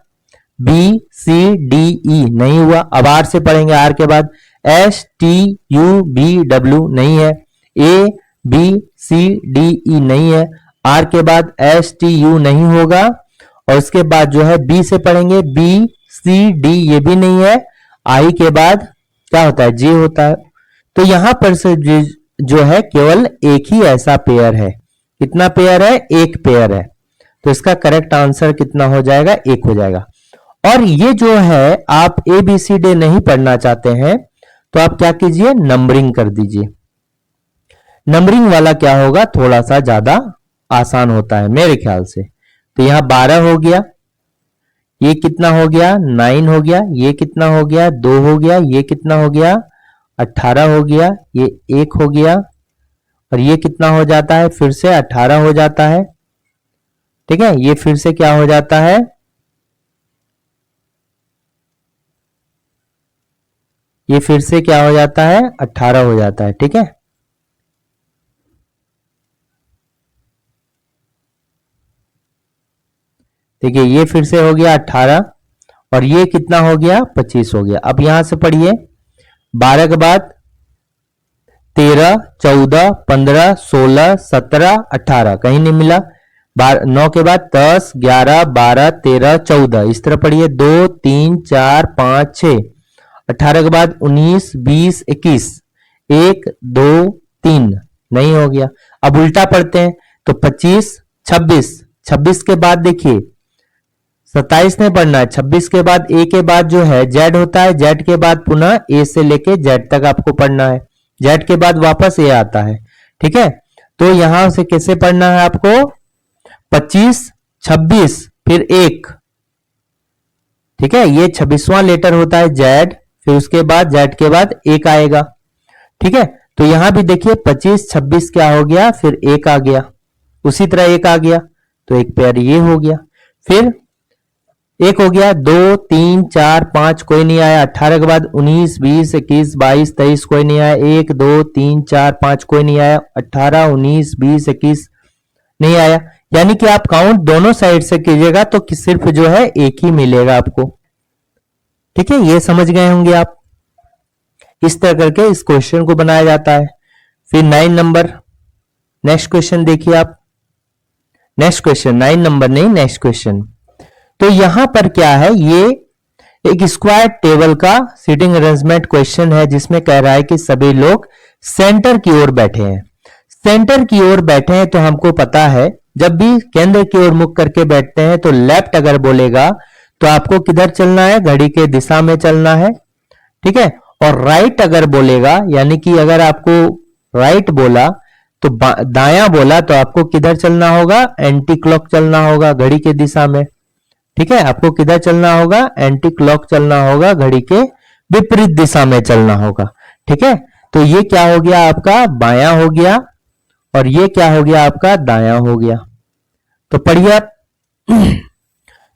BCDE नहीं हुआ। अब आर से पढ़ेंगे, आर के बाद STUVW नहीं है, ABCDE नहीं है, आर के बाद STU नहीं होगा। और उसके बाद जो है बी से पढ़ेंगे BCD, ये भी नहीं है। आई के बाद क्या होता है, जे होता है। तो यहां पर से जो है केवल एक ही ऐसा पेयर है। कितना पेयर है, एक पेयर है। तो इसका करेक्ट आंसर कितना हो जाएगा, एक हो जाएगा। और ये जो है आप ABCD नहीं पढ़ना चाहते हैं तो आप क्या कीजिए, नंबरिंग कर दीजिए। नंबरिंग वाला क्या होगा, थोड़ा सा ज्यादा आसान होता है मेरे ख्याल से। तो यहां 12 हो गया, ये कितना हो गया, 9 हो गया, ये कितना हो गया, 2 हो गया, ये कितना हो गया, 18 हो गया, ये 1 हो गया, और ये कितना हो जाता है, फिर से 18 हो जाता है, ठीक है। ये फिर से क्या हो जाता है, ये फिर से क्या हो जाता है, 18 हो जाता है, ठीक है। देखिए ये फिर से हो गया 18 और ये कितना हो गया, 25 हो गया। अब यहां से पढ़िए, 12 के बाद 13, 14, 15, 16, 17, 18, कहीं नहीं मिला। 9 के बाद 10, 11, 12, 13, 14, इस तरह पढ़िए, 2, 3, 4, 5, 6। 18 के बाद 19, 20, 21, 1, 2, 3 नहीं हो गया। अब उल्टा पढ़ते हैं तो 25, 26, 26 के बाद देखिए 27 नहीं पढ़ना है। 26 के बाद ए के बाद जो है जेड होता है, जेड के बाद पुनः ए से लेके जेड तक आपको पढ़ना है, जेड के बाद वापस ए आता है, ठीक है। तो यहां से कैसे पढ़ना है आपको, 25, 26 फिर 1, ठीक है। ये 26वां लेटर होता है जेड, फिर उसके बाद जेड के बाद 1 आएगा, ठीक है। तो यहां भी देखिए 25, 26 क्या हो गया, फिर 1 आ गया, उसी तरह 1 आ गया, तो एक पेयर ये हो गया। फिर 1 हो गया, 2, 3, 4, 5 कोई नहीं आया। 18 के बाद 19, 20, 21, 22, 23 कोई नहीं आया। 1, 2, 3, 4, 5 कोई नहीं आया। 18, 19, 20, 21 नहीं आया। यानी कि आप काउंट दोनों साइड से कीजिएगा तो सिर्फ जो है एक ही मिलेगा आपको, ठीक है। ये समझ गए होंगे आप, इस तरह करके इस क्वेश्चन को बनाया जाता है। फिर 9 नंबर, नेक्स्ट क्वेश्चन देखिए आप। नेक्स्ट क्वेश्चन 9 नंबर नहीं, नेक्स्ट क्वेश्चन। तो यहां पर क्या है, ये एक स्क्वायर टेबल का सीटिंग अरेंजमेंट क्वेश्चन है जिसमें कह रहा है कि सभी लोग सेंटर की ओर बैठे हैं। सेंटर की ओर बैठे हैं तो हमको पता है जब भी केंद्र की ओर मुख करके बैठते हैं तो लेफ्ट अगर बोलेगा तो आपको किधर चलना है, घड़ी के दिशा में चलना है, ठीक है। और राइट अगर बोलेगा यानी कि अगर आपको राइट बोला तो दायां बोला तो आपको किधर चलना होगा, एंटी क्लॉक चलना होगा घड़ी के दिशा में, ठीक है। आपको किधर चलना होगा, एंटी क्लॉक चलना होगा, घड़ी के विपरीत दिशा में चलना होगा, ठीक है। तो ये क्या हो गया आपका बायां हो गया और ये क्या हो गया आपका दायां हो गया। तो पढ़िए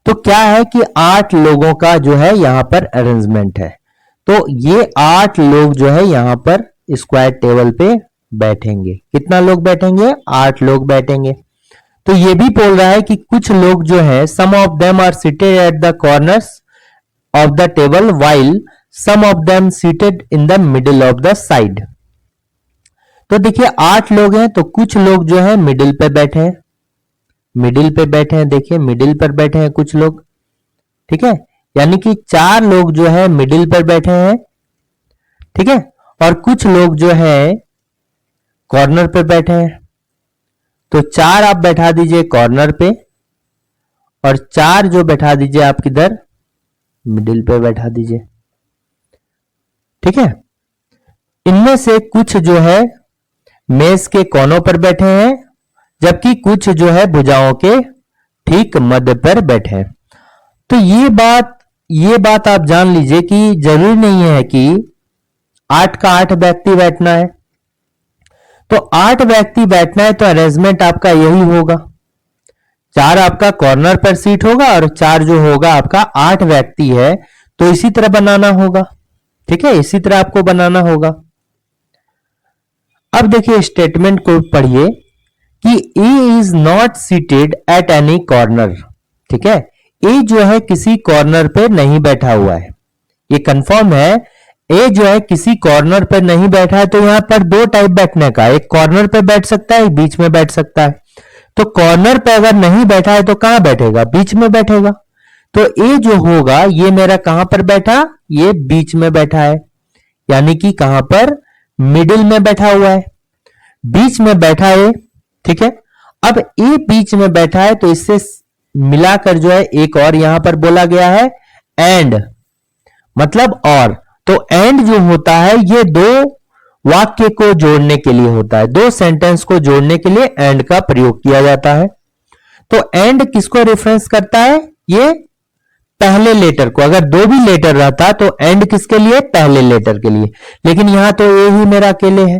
तो क्या है कि 8 लोगों का जो है यहां पर अरेंजमेंट है। तो ये 8 लोग जो है यहां पर स्क्वायर टेबल पे बैठेंगे। कितना लोग बैठेंगे, 8 लोग बैठेंगे। तो ये भी बोल रहा है कि कुछ लोग जो है some of them are seated at the corners of the table while some of them seated in the middle of the side. तो देखिए 8 लोग हैं तो कुछ लोग जो है मिडिल पे बैठे हैं, मिडिल पे बैठे हैं, देखिए मिडिल पर बैठे हैं कुछ लोग, ठीक है। यानी कि 4 लोग जो है मिडिल पर बैठे हैं, ठीक है। और कुछ लोग जो है कॉर्नर पे बैठे हैं। तो 4 आप बैठा दीजिए कॉर्नर पे और 4 जो बैठा दीजिए आप किधर, मिडिल पे बैठा दीजिए, ठीक है। इनमें से कुछ जो है मेज के कोनों पर बैठे हैं जबकि कुछ जो है भुजाओं के ठीक मध्य पर बैठे हैं। तो ये बात आप जान लीजिए कि जरूरी नहीं है कि 8 का 8 व्यक्ति बैठना है। तो 8 व्यक्ति बैठना है तो अरेंजमेंट आपका यही होगा, 4 आपका कॉर्नर पर सीट होगा और 4 जो होगा आपका 8 व्यक्ति है तो इसी तरह बनाना होगा, ठीक है, इसी तरह आपको बनाना होगा। अब देखिए स्टेटमेंट को पढ़िए कि A is not seated at any corner, ठीक है। ए जो है किसी कॉर्नर पे नहीं बैठा हुआ है, ये कंफर्म है। ए जो है किसी कॉर्नर पे नहीं बैठा है। तो यहां पर 2 टाइप बैठने का, एक कॉर्नर पे बैठ सकता है, एक बीच में बैठ सकता है। तो कॉर्नर पे अगर नहीं बैठा है तो कहां बैठेगा, बीच में बैठेगा। तो ए जो होगा ये मेरा कहां पर बैठा, ये बीच में बैठा है, यानी कि कहां पर, मिडिल में बैठा हुआ है, बीच में बैठा है, ठीक है। अब ए बीच में बैठा है तो इससे मिलाकर जो है एक और यहां पर बोला गया है एंड, मतलब और। तो एंड जो होता है ये 2 वाक्य को जोड़ने के लिए होता है, 2 सेंटेंस को जोड़ने के लिए एंड का प्रयोग किया जाता है। तो एंड किसको रेफरेंस करता है, ये पहले लेटर को। अगर 2 भी लेटर रहता तो एंड किसके लिए, पहले लेटर के लिए, लेकिन यहां तो ए ही मेरा अकेले है।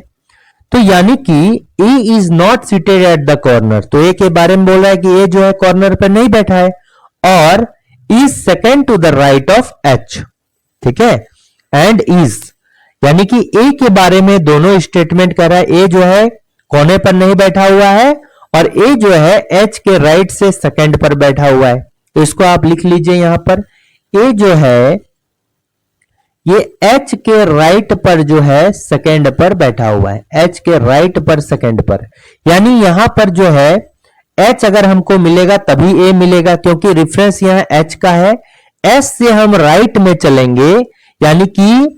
तो यानी कि A is not seated at the corner, तो ए के बारे में बोल रहा है कि ए जो है कॉर्नर पर नहीं बैठा है, और is second to the right of H, ठीक है, एंड इज, यानी कि ए के बारे में दोनों स्टेटमेंट कर रहा है। ए जो है कोने पर नहीं बैठा हुआ है और ए जो है एच के राइट से सेकंड पर बैठा हुआ है। तो इसको आप लिख लीजिए यहां पर, ए जो है ये एच के राइट पर जो है सेकंड पर बैठा हुआ है, एच के राइट पर सेकंड पर, यानी यहां पर जो है एच अगर हमको मिलेगा तभी ए मिलेगा, क्योंकि रेफरेंस यहां एच का है। एस से हम राइट में चलेंगे, यानी कि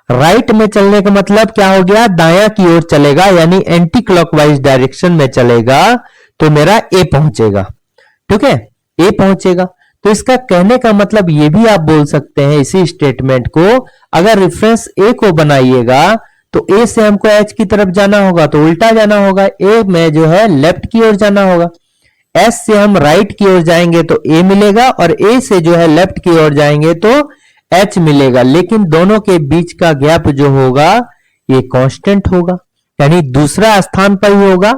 राइट में चलने का मतलब क्या हो गया, दायां की ओर चलेगा, यानी एंटी क्लॉकवाइज डायरेक्शन में चलेगा तो मेरा ए पहुंचेगा, ठीक है, ए पहुंचेगा। तो इसका कहने का मतलब ये भी आप बोल सकते हैं इसी स्टेटमेंट को, अगर रेफरेंस ए को बनाइएगा तो ए से हमको एच की तरफ जाना होगा तो उल्टा जाना होगा, ए में जो है लेफ्ट की ओर जाना होगा। एस से हम राइट की ओर जाएंगे तो ए मिलेगा और ए से जो है लेफ्ट की ओर जाएंगे तो एच मिलेगा, लेकिन दोनों के बीच का गैप जो होगा ये कांस्टेंट होगा, यानी दूसरा स्थान पर ही होगा,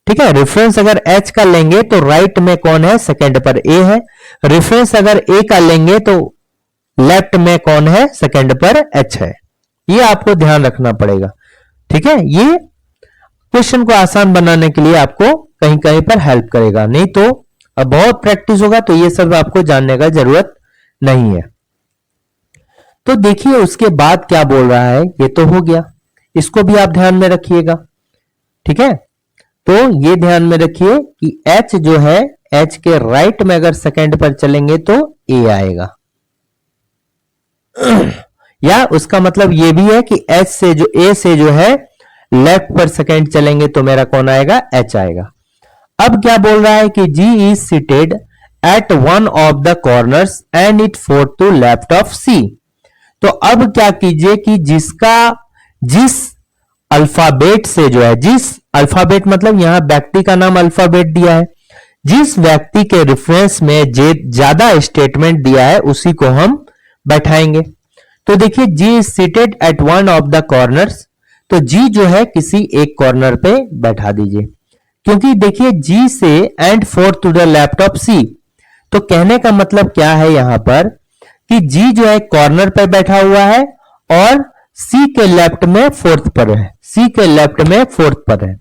ठीक है। रेफरेंस अगर एच का लेंगे तो राइट में कौन है, सेकंड पर ए है। रेफरेंस अगर ए का लेंगे तो लेफ्ट में कौन है, सेकंड पर एच है। ये आपको ध्यान रखना पड़ेगा, ठीक है। ये क्वेश्चन को आसान बनाने के लिए आपको कहीं कहीं पर हेल्प करेगा, नहीं तो अब बहुत प्रैक्टिस होगा तो ये सब आपको जानने का जरूरत नहीं है। तो देखिए उसके बाद क्या बोल रहा है, ये तो हो गया, इसको भी आप ध्यान में रखिएगा, ठीक है। तो ये ध्यान में रखिए कि एच जो है एच के राइट में अगर सेकंड पर चलेंगे तो ए आएगा, या उसका मतलब ये भी है कि एच से जो ए से जो है लेफ्ट पर सेकेंड चलेंगे तो मेरा कौन आएगा, एच आएगा। अब क्या बोल रहा है कि G is seated at one of the corners and it fourth to left of C। तो अब क्या कीजिए कि जिस अल्फाबेट से जो है, जिस अल्फाबेट मतलब यहां व्यक्ति का नाम अल्फाबेट दिया है, जिस व्यक्ति के रेफरेंस में ज्यादा स्टेटमेंट दिया है उसी को हम बैठाएंगे। तो देखिए G is seated at one of the corners, तो G जो है किसी एक कॉर्नर पे बैठा दीजिए, क्योंकि देखिए G से and fourth to the left of C। तो कहने का मतलब क्या है यहां पर कि G जो है कॉर्नर पे बैठा हुआ है और C के लेफ्ट में फोर्थ पर है, C के लेफ्ट में फोर्थ पर है।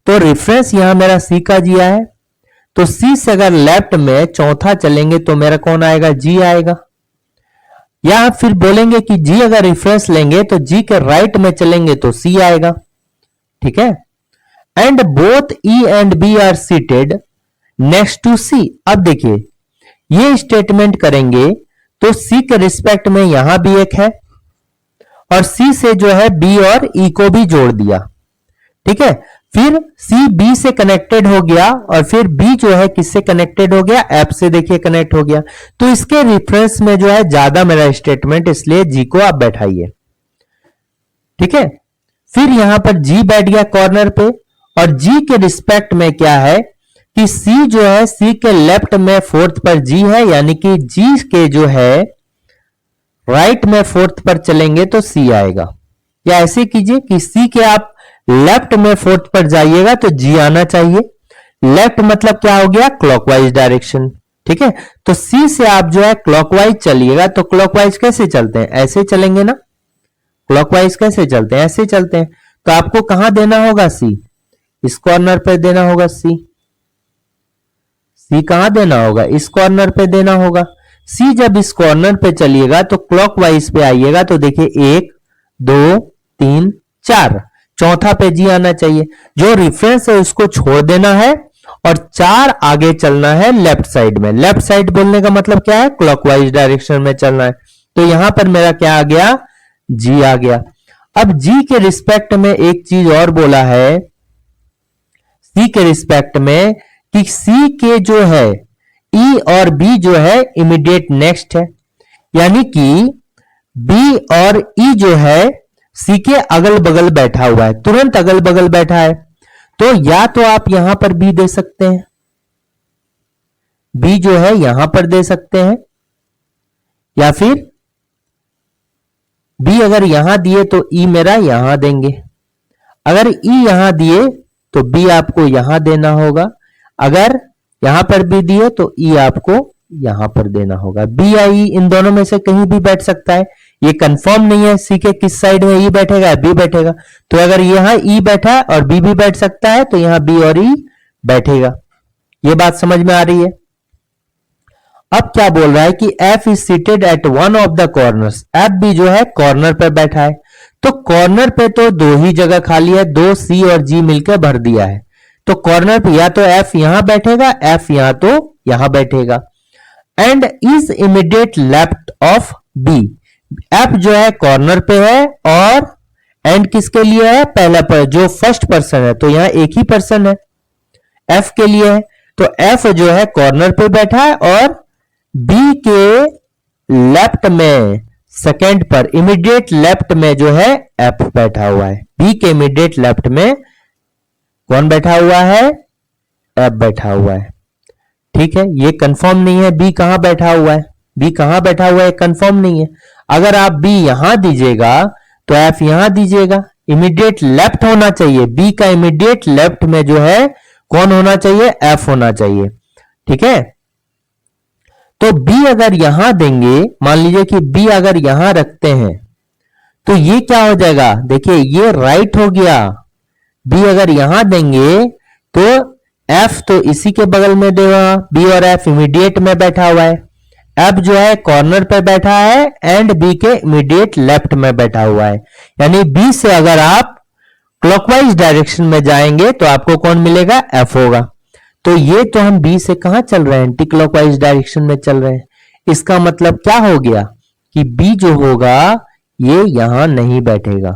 तो रेफरेंस यहां मेरा C का दिया है, तो C से अगर लेफ्ट में चौथा चलेंगे तो मेरा कौन आएगा, G आएगा। या फिर बोलेंगे कि G अगर रेफरेंस लेंगे तो G के राइट में चलेंगे तो C आएगा, ठीक है। And both E and B are seated next to C। अब देखिए ये स्टेटमेंट करेंगे तो C के रिस्पेक्ट में यहां भी एक है और C से जो है B और E को भी जोड़ दिया, ठीक है। फिर C B से कनेक्टेड हो गया और फिर B जो है किससे कनेक्टेड हो गया, F से देखिए कनेक्ट हो गया। तो इसके रेफरेंस में जो है ज्यादा मेरा स्टेटमेंट, इसलिए G को आप बैठाइए, ठीक है। फिर यहां पर G बैठ गया कॉर्नर पे और G के रिस्पेक्ट में क्या है कि C जो है C के लेफ्ट में फोर्थ पर G है, यानी कि G के जो है राइट में फोर्थ पर चलेंगे तो C आएगा। या ऐसे कीजिए कि C के आप लेफ्ट में फोर्थ पर जाइएगा तो G आना चाहिए। लेफ्ट मतलब क्या हो गया, क्लॉकवाइज डायरेक्शन, ठीक है। तो C से आप जो है क्लॉकवाइज चलिएगा, तो क्लॉकवाइज कैसे चलते हैं, ऐसे चलेंगे ना। क्लॉकवाइज कैसे चलते हैं, ऐसे चलते हैं। तो आपको कहां देना होगा, C, इस कॉर्नर पे देना होगा। C कहां देना होगा, इस कॉर्नर पे देना होगा। C जब इस कॉर्नर पे चलिएगा तो क्लॉकवाइज पे आइएगा, तो देखिए 1 2 3 4, चौथा पे G आना चाहिए। जो रेफरेंस है उसको छोड़ देना है और 4 आगे चलना है लेफ्ट साइड में। लेफ्ट साइड बोलने का मतलब क्या है, क्लॉकवाइज डायरेक्शन में चलना है। तो यहां पर मेरा क्या आ गया, G आ गया। अब G के रिस्पेक्ट में एक चीज और बोला है, C के रिस्पेक्ट में, कि C के जो है E और B जो है इमीडिएट नेक्स्ट है, यानी कि B और E जो है C के अगल बगल बैठा हुआ है, तुरंत अगल बगल बैठा है। तो या तो आप यहां पर B दे सकते हैं, B जो है यहां पर दे सकते हैं, या फिर B अगर यहां दिए तो E मेरा यहां देंगे। अगर E यहां दिए तो B आपको यहां देना होगा। अगर यहां पर भी दिए तो E आपको यहां पर देना होगा। B या E इन दोनों में से कहीं भी बैठ सकता है, ये कंफर्म नहीं है C के किस साइड में E बैठेगा, B बैठेगा। तो अगर यहां E बैठा है और B भी बैठ सकता है तो यहां B और E बैठेगा। ये बात समझ में आ रही है। अब क्या बोल रहा है कि F is seated at one of the corners, F भी जो है कॉर्नर पर बैठा है। तो कॉर्नर पे तो 2 ही जगह खाली है, 2 C और G मिलकर भर दिया है। तो कॉर्नर पे या तो F यहां बैठेगा, F यहां तो यहां बैठेगा। And is immediate left of B, F जो है कॉर्नर पे है और एंड किसके लिए है, पहला पर जो फर्स्ट पर्सन है, तो यहां एक ही पर्सन है, F के लिए है। तो F जो है कॉर्नर पे बैठा है और B के लेफ्ट में सेकेंड पर इमीडिएट लेफ्ट में जो है F बैठा हुआ है। B के इमीडिएट लेफ्ट में कौन बैठा हुआ है, F बैठा हुआ है, ठीक है। ये कंफर्म नहीं है B कहां बैठा हुआ है, B कहां बैठा हुआ है कंफर्म नहीं है। अगर आप B यहां दीजिएगा तो F यहां दीजिएगा, इमीडिएट लेफ्ट होना चाहिए। B का इमीडिएट लेफ्ट में जो है कौन होना चाहिए, F होना चाहिए, ठीक है। तो B अगर यहां देंगे, मान लीजिए कि B अगर यहां रखते हैं तो ये क्या हो जाएगा, देखिए ये राइट हो गया। B अगर यहां देंगे तो F तो इसी के बगल में देगा, B और F इमीडिएट में बैठा हुआ है। F जो है कॉर्नर पे बैठा है एंड B के इमीडिएट लेफ्ट में बैठा हुआ है। यानी B से अगर आप क्लॉकवाइज डायरेक्शन में जाएंगे तो आपको कौन मिलेगा, F होगा। तो ये तो हम B से कहां चल रहे हैं, एंटी क्लॉकवाइज डायरेक्शन में चल रहे हैं। इसका मतलब क्या हो गया कि बी जो होगा ये यहां नहीं बैठेगा।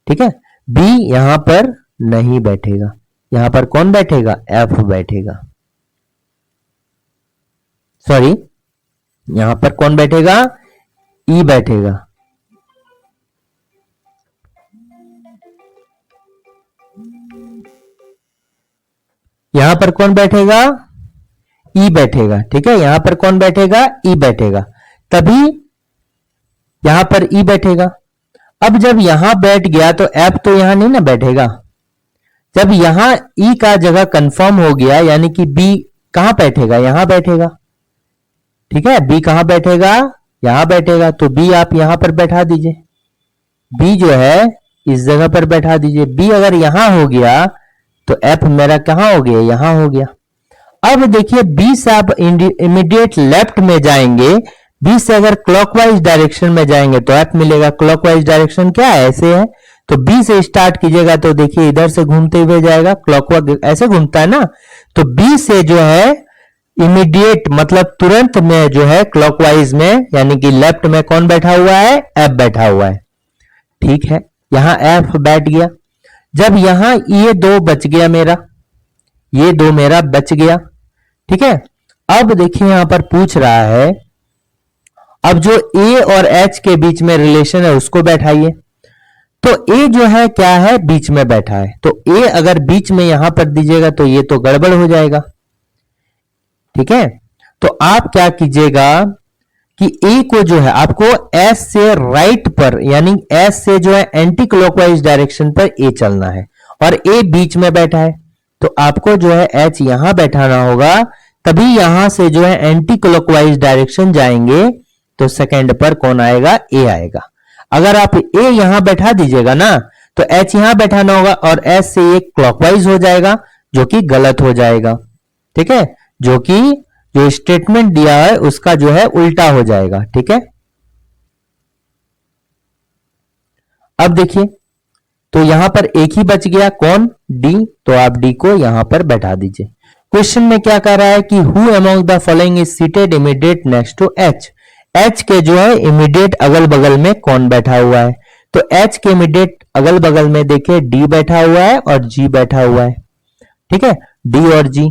ठीक है, बी यहां पर नहीं बैठेगा। यहां पर कौन बैठेगा? एफ बैठेगा। सॉरी, यहां पर कौन बैठेगा? ई बैठेगा। यहां पर कौन बैठेगा? ई बैठेगा। ठीक है, यहां पर कौन बैठेगा? ई बैठेगा। तभी यहां पर ई बैठेगा। अब जब यहां बैठ गया तो एफ तो यहां नहीं ना बैठेगा। जब यहां ई का जगह कंफर्म हो गया यानी कि बी कहां बैठेगा? यहां बैठेगा। ठीक है, बी कहां बैठेगा? यहां बैठेगा। तो बी आप यहां पर बैठा दीजिए। बी जो है इस जगह पर बैठा दीजिए। बी अगर यहां हो गया तो एफ मेरा कहां हो गया? यहां हो गया। अब देखिए बी से आप इमीडिएट लेफ्ट में जाएंगे, बी से अगर क्लॉकवाइज डायरेक्शन में जाएंगे तो एफ मिलेगा। क्लॉकवाइज डायरेक्शन क्या है? ऐसे है। तो बी से स्टार्ट कीजिएगा तो देखिए इधर से घूमते हुए जाएगा, क्लॉकवाइज ऐसे घूमता है ना। तो बी से जो है इमीडिएट मतलब तुरंत में जो है क्लॉकवाइज में यानी कि लेफ्ट में कौन बैठा हुआ है? एफ बैठा हुआ है। ठीक है, यहां एफ बैठ गया। जब यहां ये दो बच गया मेरा, ये दो मेरा बच गया। ठीक है, अब देखिए यहां पर पूछ रहा है अब जो ए और एच के बीच में रिलेशन है उसको बैठाइए। तो ए जो है क्या है? बीच में बैठा है। तो ए अगर बीच में यहां पर दीजिएगा तो ये तो गड़बड़ हो जाएगा। ठीक है, तो आप क्या कीजिएगा कि ए को जो है आपको एस से राइट पर यानी एस से जो है एंटी क्लॉकवाइज डायरेक्शन पर ए चलना है और ए बीच में बैठा है। तो आपको जो है एच यहां बैठाना होगा, तभी यहां से जो है एंटी क्लॉकवाइज डायरेक्शन जाएंगे तो सेकंड पर कौन आएगा? ए आएगा। अगर आप ए यहां बैठा दीजिएगा ना तो एच यहां बैठाना होगा और एस से ये क्लॉकवाइज हो जाएगा जो कि गलत हो जाएगा। ठीक है, जो कि जो स्टेटमेंट दिया है उसका जो है उल्टा हो जाएगा। ठीक है, अब देखिए तो यहां पर एक ही बच गया, कौन? डी। तो आप डी को यहां पर बैठा दीजिए। क्वेश्चन में क्या कह रहा है कि who among the following is seated immediate next to H. H के जो है इमीडिएट अगल बगल में कौन बैठा हुआ है? तो एच के इमीडिएट अगल बगल में देखिए डी बैठा हुआ है और जी बैठा हुआ है। ठीक है, डी और जी।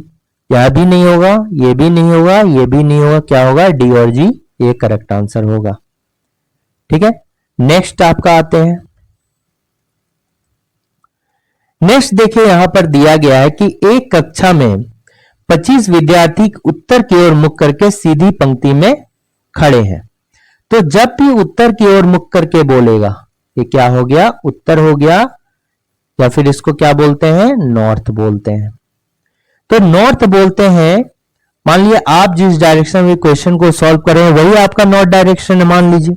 यह भी नहीं होगा, ये भी नहीं होगा, ये भी नहीं होगा। क्या होगा? डी और जी, ये करेक्ट आंसर होगा। ठीक है, नेक्स्ट आपका आते हैं। नेक्स्ट देखिए यहां पर दिया गया है कि एक कक्षा में 25 विद्यार्थी उत्तर की ओर मुख करके सीधी पंक्ति में खड़े हैं। तो जब भी उत्तर की ओर मुख करके बोलेगा, ये क्या हो गया? उत्तर हो गया, या फिर इसको क्या बोलते हैं? नॉर्थ बोलते हैं। तो नॉर्थ बोलते हैं, मान लीजिए आप जिस डायरेक्शन में क्वेश्चन को सॉल्व कर रहे हैं वही आपका नॉर्थ डायरेक्शन है मान लीजिए।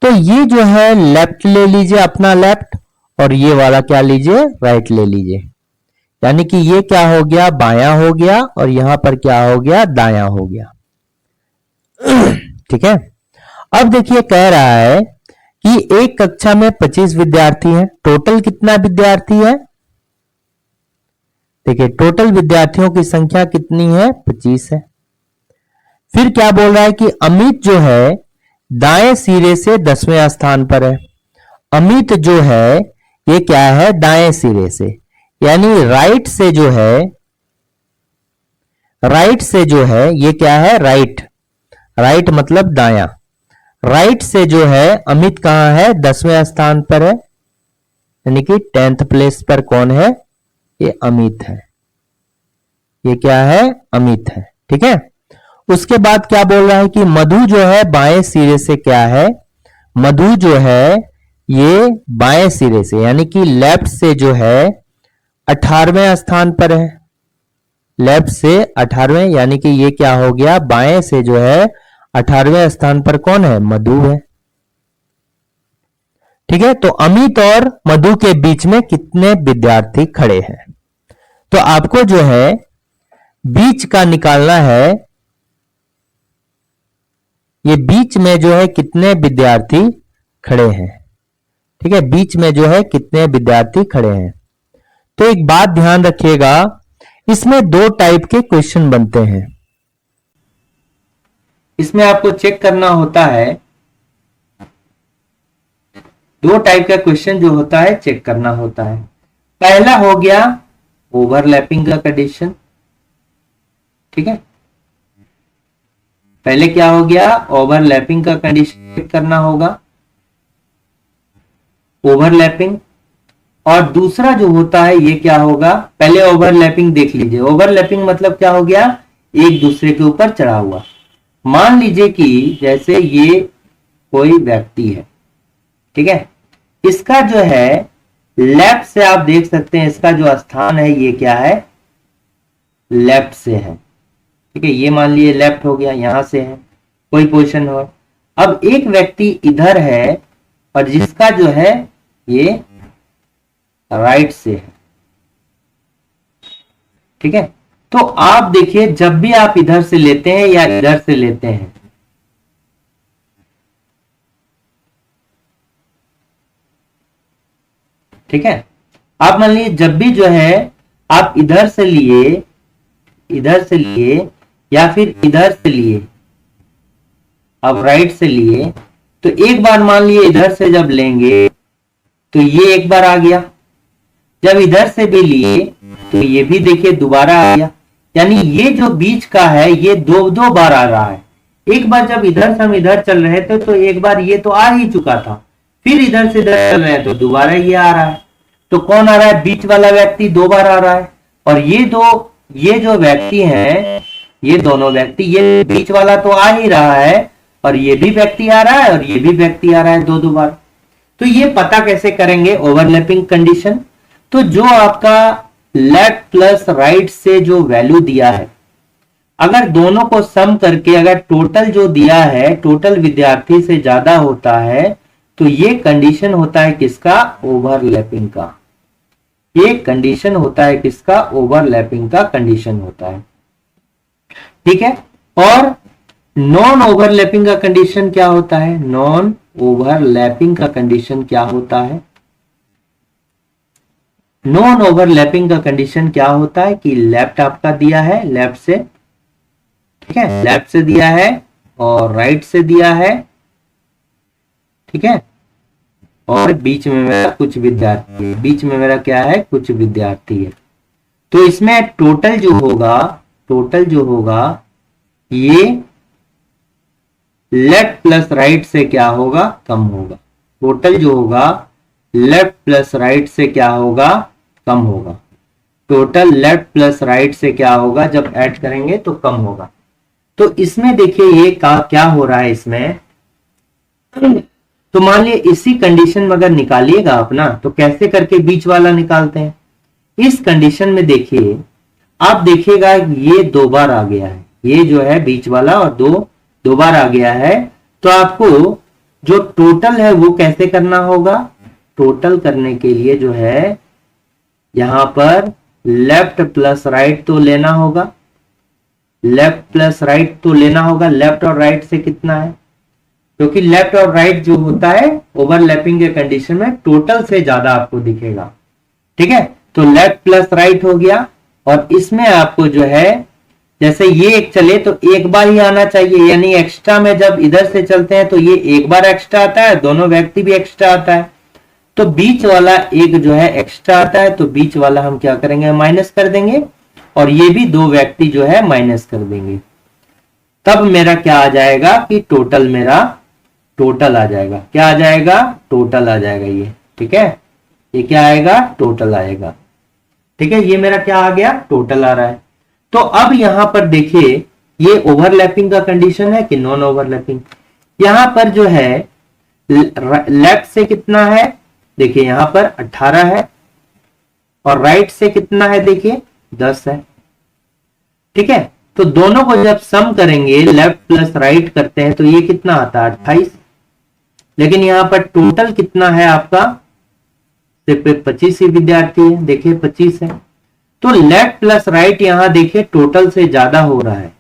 तो ये जो है लेफ्ट ले लीजिए अपना लेफ्ट, और ये वाला क्या लीजिए? राइट ले लीजिए। यानी कि ये क्या हो गया? बायां हो गया, और यहां पर क्या हो गया? दायां हो गया। ठीक है, अब देखिए कह रहा है कि एक कक्षा में 25 विद्यार्थी हैं। टोटल कितना विद्यार्थी है? देखिए टोटल विद्यार्थियों की संख्या कितनी है? 25 है। फिर क्या बोल रहा है कि अमित जो है दाएं सिरे से 10वें स्थान पर है। अमित जो है ये क्या है? दाएं सिरे से, यानी राइट से जो है, राइट से जो है ये क्या है? राइट। राइट मतलब दायां। राइट से जो है अमित कहां है? 10वें स्थान पर है, यानी कि 10th प्लेस पर कौन है? ये अमित है। ये क्या है? अमित है। ठीक है, उसके बाद क्या बोल रहा है कि मधु जो है बाएं सिरे से क्या है? मधु जो है ये बाएं सिरे से यानी कि लेफ्ट से जो है 18वें स्थान पर है। लेफ्ट से 18वें, यानी कि ये क्या हो गया? बाएं से जो है 18वें स्थान पर कौन है? मधु है। ठीक है, तो अमित और मधु के बीच में कितने विद्यार्थी खड़े हैं? तो आपको जो है बीच का निकालना है। ये बीच में जो है कितने विद्यार्थी खड़े हैं? ठीक है, बीच में जो है कितने विद्यार्थी खड़े हैं? तो एक बात ध्यान रखिएगा, इसमें दो टाइप के क्वेश्चन बनते हैं। इसमें आपको चेक करना होता है दो टाइप का क्वेश्चन जो होता है चेक करना होता है। पहला हो गया ओवरलैपिंग का कंडीशन, ठीक है। पहले क्या हो गया, ओवरलैपिंग का कंडीशन चेक करना होगा, ओवरलैपिंग। और दूसरा जो होता है ये क्या होगा, पहले ओवरलैपिंग देख लीजिए। ओवरलैपिंग मतलब क्या हो गया, एक दूसरे के ऊपर चढ़ा हुआ। मान लीजिए कि जैसे ये कोई व्यक्ति है, ठीक है, इसका जो है लेफ्ट से आप देख सकते हैं, इसका जो स्थान है ये क्या है, लेफ्ट से है, ठीक है। ये मान लीजिए लेफ्ट हो गया, यहां से है, कोई पोजीशन हो। अब एक व्यक्ति इधर है और जिसका जो है ये राइट से है, ठीक है। तो आप देखिए जब भी आप इधर से लेते हैं या इधर से लेते हैं, ठीक है, आप मान लीजिए जब भी जो है आप इधर से लिए, इधर से लिए या फिर इधर से लिए, आप राइट से लिए, तो एक बार मान लिए इधर से जब लेंगे तो ये एक बार आ गया, जब इधर से भी लिए तो ये भी देखिए दोबारा आ गया। यानी ये जो बीच का है ये दो दो बार आ रहा है। एक बार जब इधर से हम इधर चल रहे थे तो एक बार ये तो आ ही चुका था, फिर इधर से इधर चल रहे हैं तो दोबारा ये आ रहा है। तो कौन आ रहा है, बीच वाला व्यक्ति दो बार आ रहा है। और ये जो व्यक्ति हैं, ये दोनों व्यक्ति, ये बीच वाला तो आ ही रहा है और ये भी व्यक्ति आ रहा है और ये भी व्यक्ति आ रहा है दो दो बार। तो ये पता कैसे करेंगे, ओवरलैपिंग कंडीशन। तो जो आपका लेफ्ट प्लस राइट से जो वैल्यू दिया है, अगर दोनों को सम करके अगर टोटल जो दिया है टोटल विद्यार्थी से ज्यादा होता है तो ये कंडीशन होता है किसका, ओवरलैपिंग का। ये कंडीशन होता है किसका, ओवरलैपिंग का कंडीशन होता है, ठीक है। और नॉन ओवरलैपिंग का कंडीशन क्या होता है, नॉन ओवरलैपिंग का कंडीशन क्या होता है, नॉन ओवरलैपिंग का कंडीशन क्या होता है कि लेफ्ट आपका दिया है, लेफ्ट से, ठीक है, लेफ्ट से दिया है और राइट से दिया है, ठीक है, और बीच में मेरा कुछ विद्यार्थी है, बीच में मेरा क्या है, कुछ विद्यार्थी है। तो इसमें टोटल जो होगा, टोटल जो होगा ये लेफ्ट प्लस राइट से क्या होगा, कम होगा। टोटल जो होगा लेफ्ट प्लस राइट से क्या होगा, कम होगा। टोटल लेफ्ट प्लस राइट से क्या होगा, जब ऐड करेंगे तो कम होगा। तो इसमें देखिए ये क्या हो रहा है इसमें, तो मान लिया इसी कंडीशन में अगर निकालिएगा अपना तो कैसे करके बीच वाला निकालते हैं। इस कंडीशन में देखिए आप देखिएगा ये दो बार आ गया है, ये जो है बीच वाला और दो बार आ गया है। तो आपको जो टोटल है वो कैसे करना होगा, टोटल करने के लिए जो है यहां पर लेफ्ट प्लस राइट तो लेना होगा, लेफ्ट प्लस राइट तो लेना होगा। लेफ्ट और राइट से कितना है, क्योंकि लेफ्ट और राइट जो होता है ओवरलैपिंग के कंडीशन में टोटल से ज्यादा आपको दिखेगा, ठीक है। तो लेफ्ट प्लस राइट हो गया और इसमें आपको जो है जैसे ये एक चले तो एक बार ही आना चाहिए, यानी एक्स्ट्रा में जब इधर से चलते हैं तो ये एक बार एक्स्ट्रा आता है, दोनों व्यक्ति भी एक्स्ट्रा आता है। तो बीच वाला एक जो है एक्स्ट्रा आता है तो बीच वाला हम क्या करेंगे, माइनस कर देंगे और ये भी दो व्यक्ति जो है माइनस कर देंगे। तब मेरा क्या आ जाएगा कि टोटल मेरा टोटल आ जाएगा, क्या आ जाएगा, टोटल आ जाएगा ये, ठीक है। ये क्या आएगा, टोटल आएगा, ठीक है। ये मेरा क्या आ गया, टोटल आ रहा है। तो अब यहां पर देखिए ये ओवरलैपिंग का कंडीशन है कि नॉन ओवरलैपिंग। यहां पर जो है लेफ्ट से कितना है, देखिए यहां पर 18 है और राइट से कितना है, देखिए 10 है, ठीक है। तो दोनों को जब सम करेंगे लेफ्ट प्लस राइट करते हैं तो ये कितना आता है, 28। लेकिन यहां पर टोटल कितना है आपका, सिर्फ 25 ही विद्यार्थी है, देखिए 25 है। तो लेफ्ट प्लस राइट यहां देखिए टोटल से ज्यादा हो रहा है,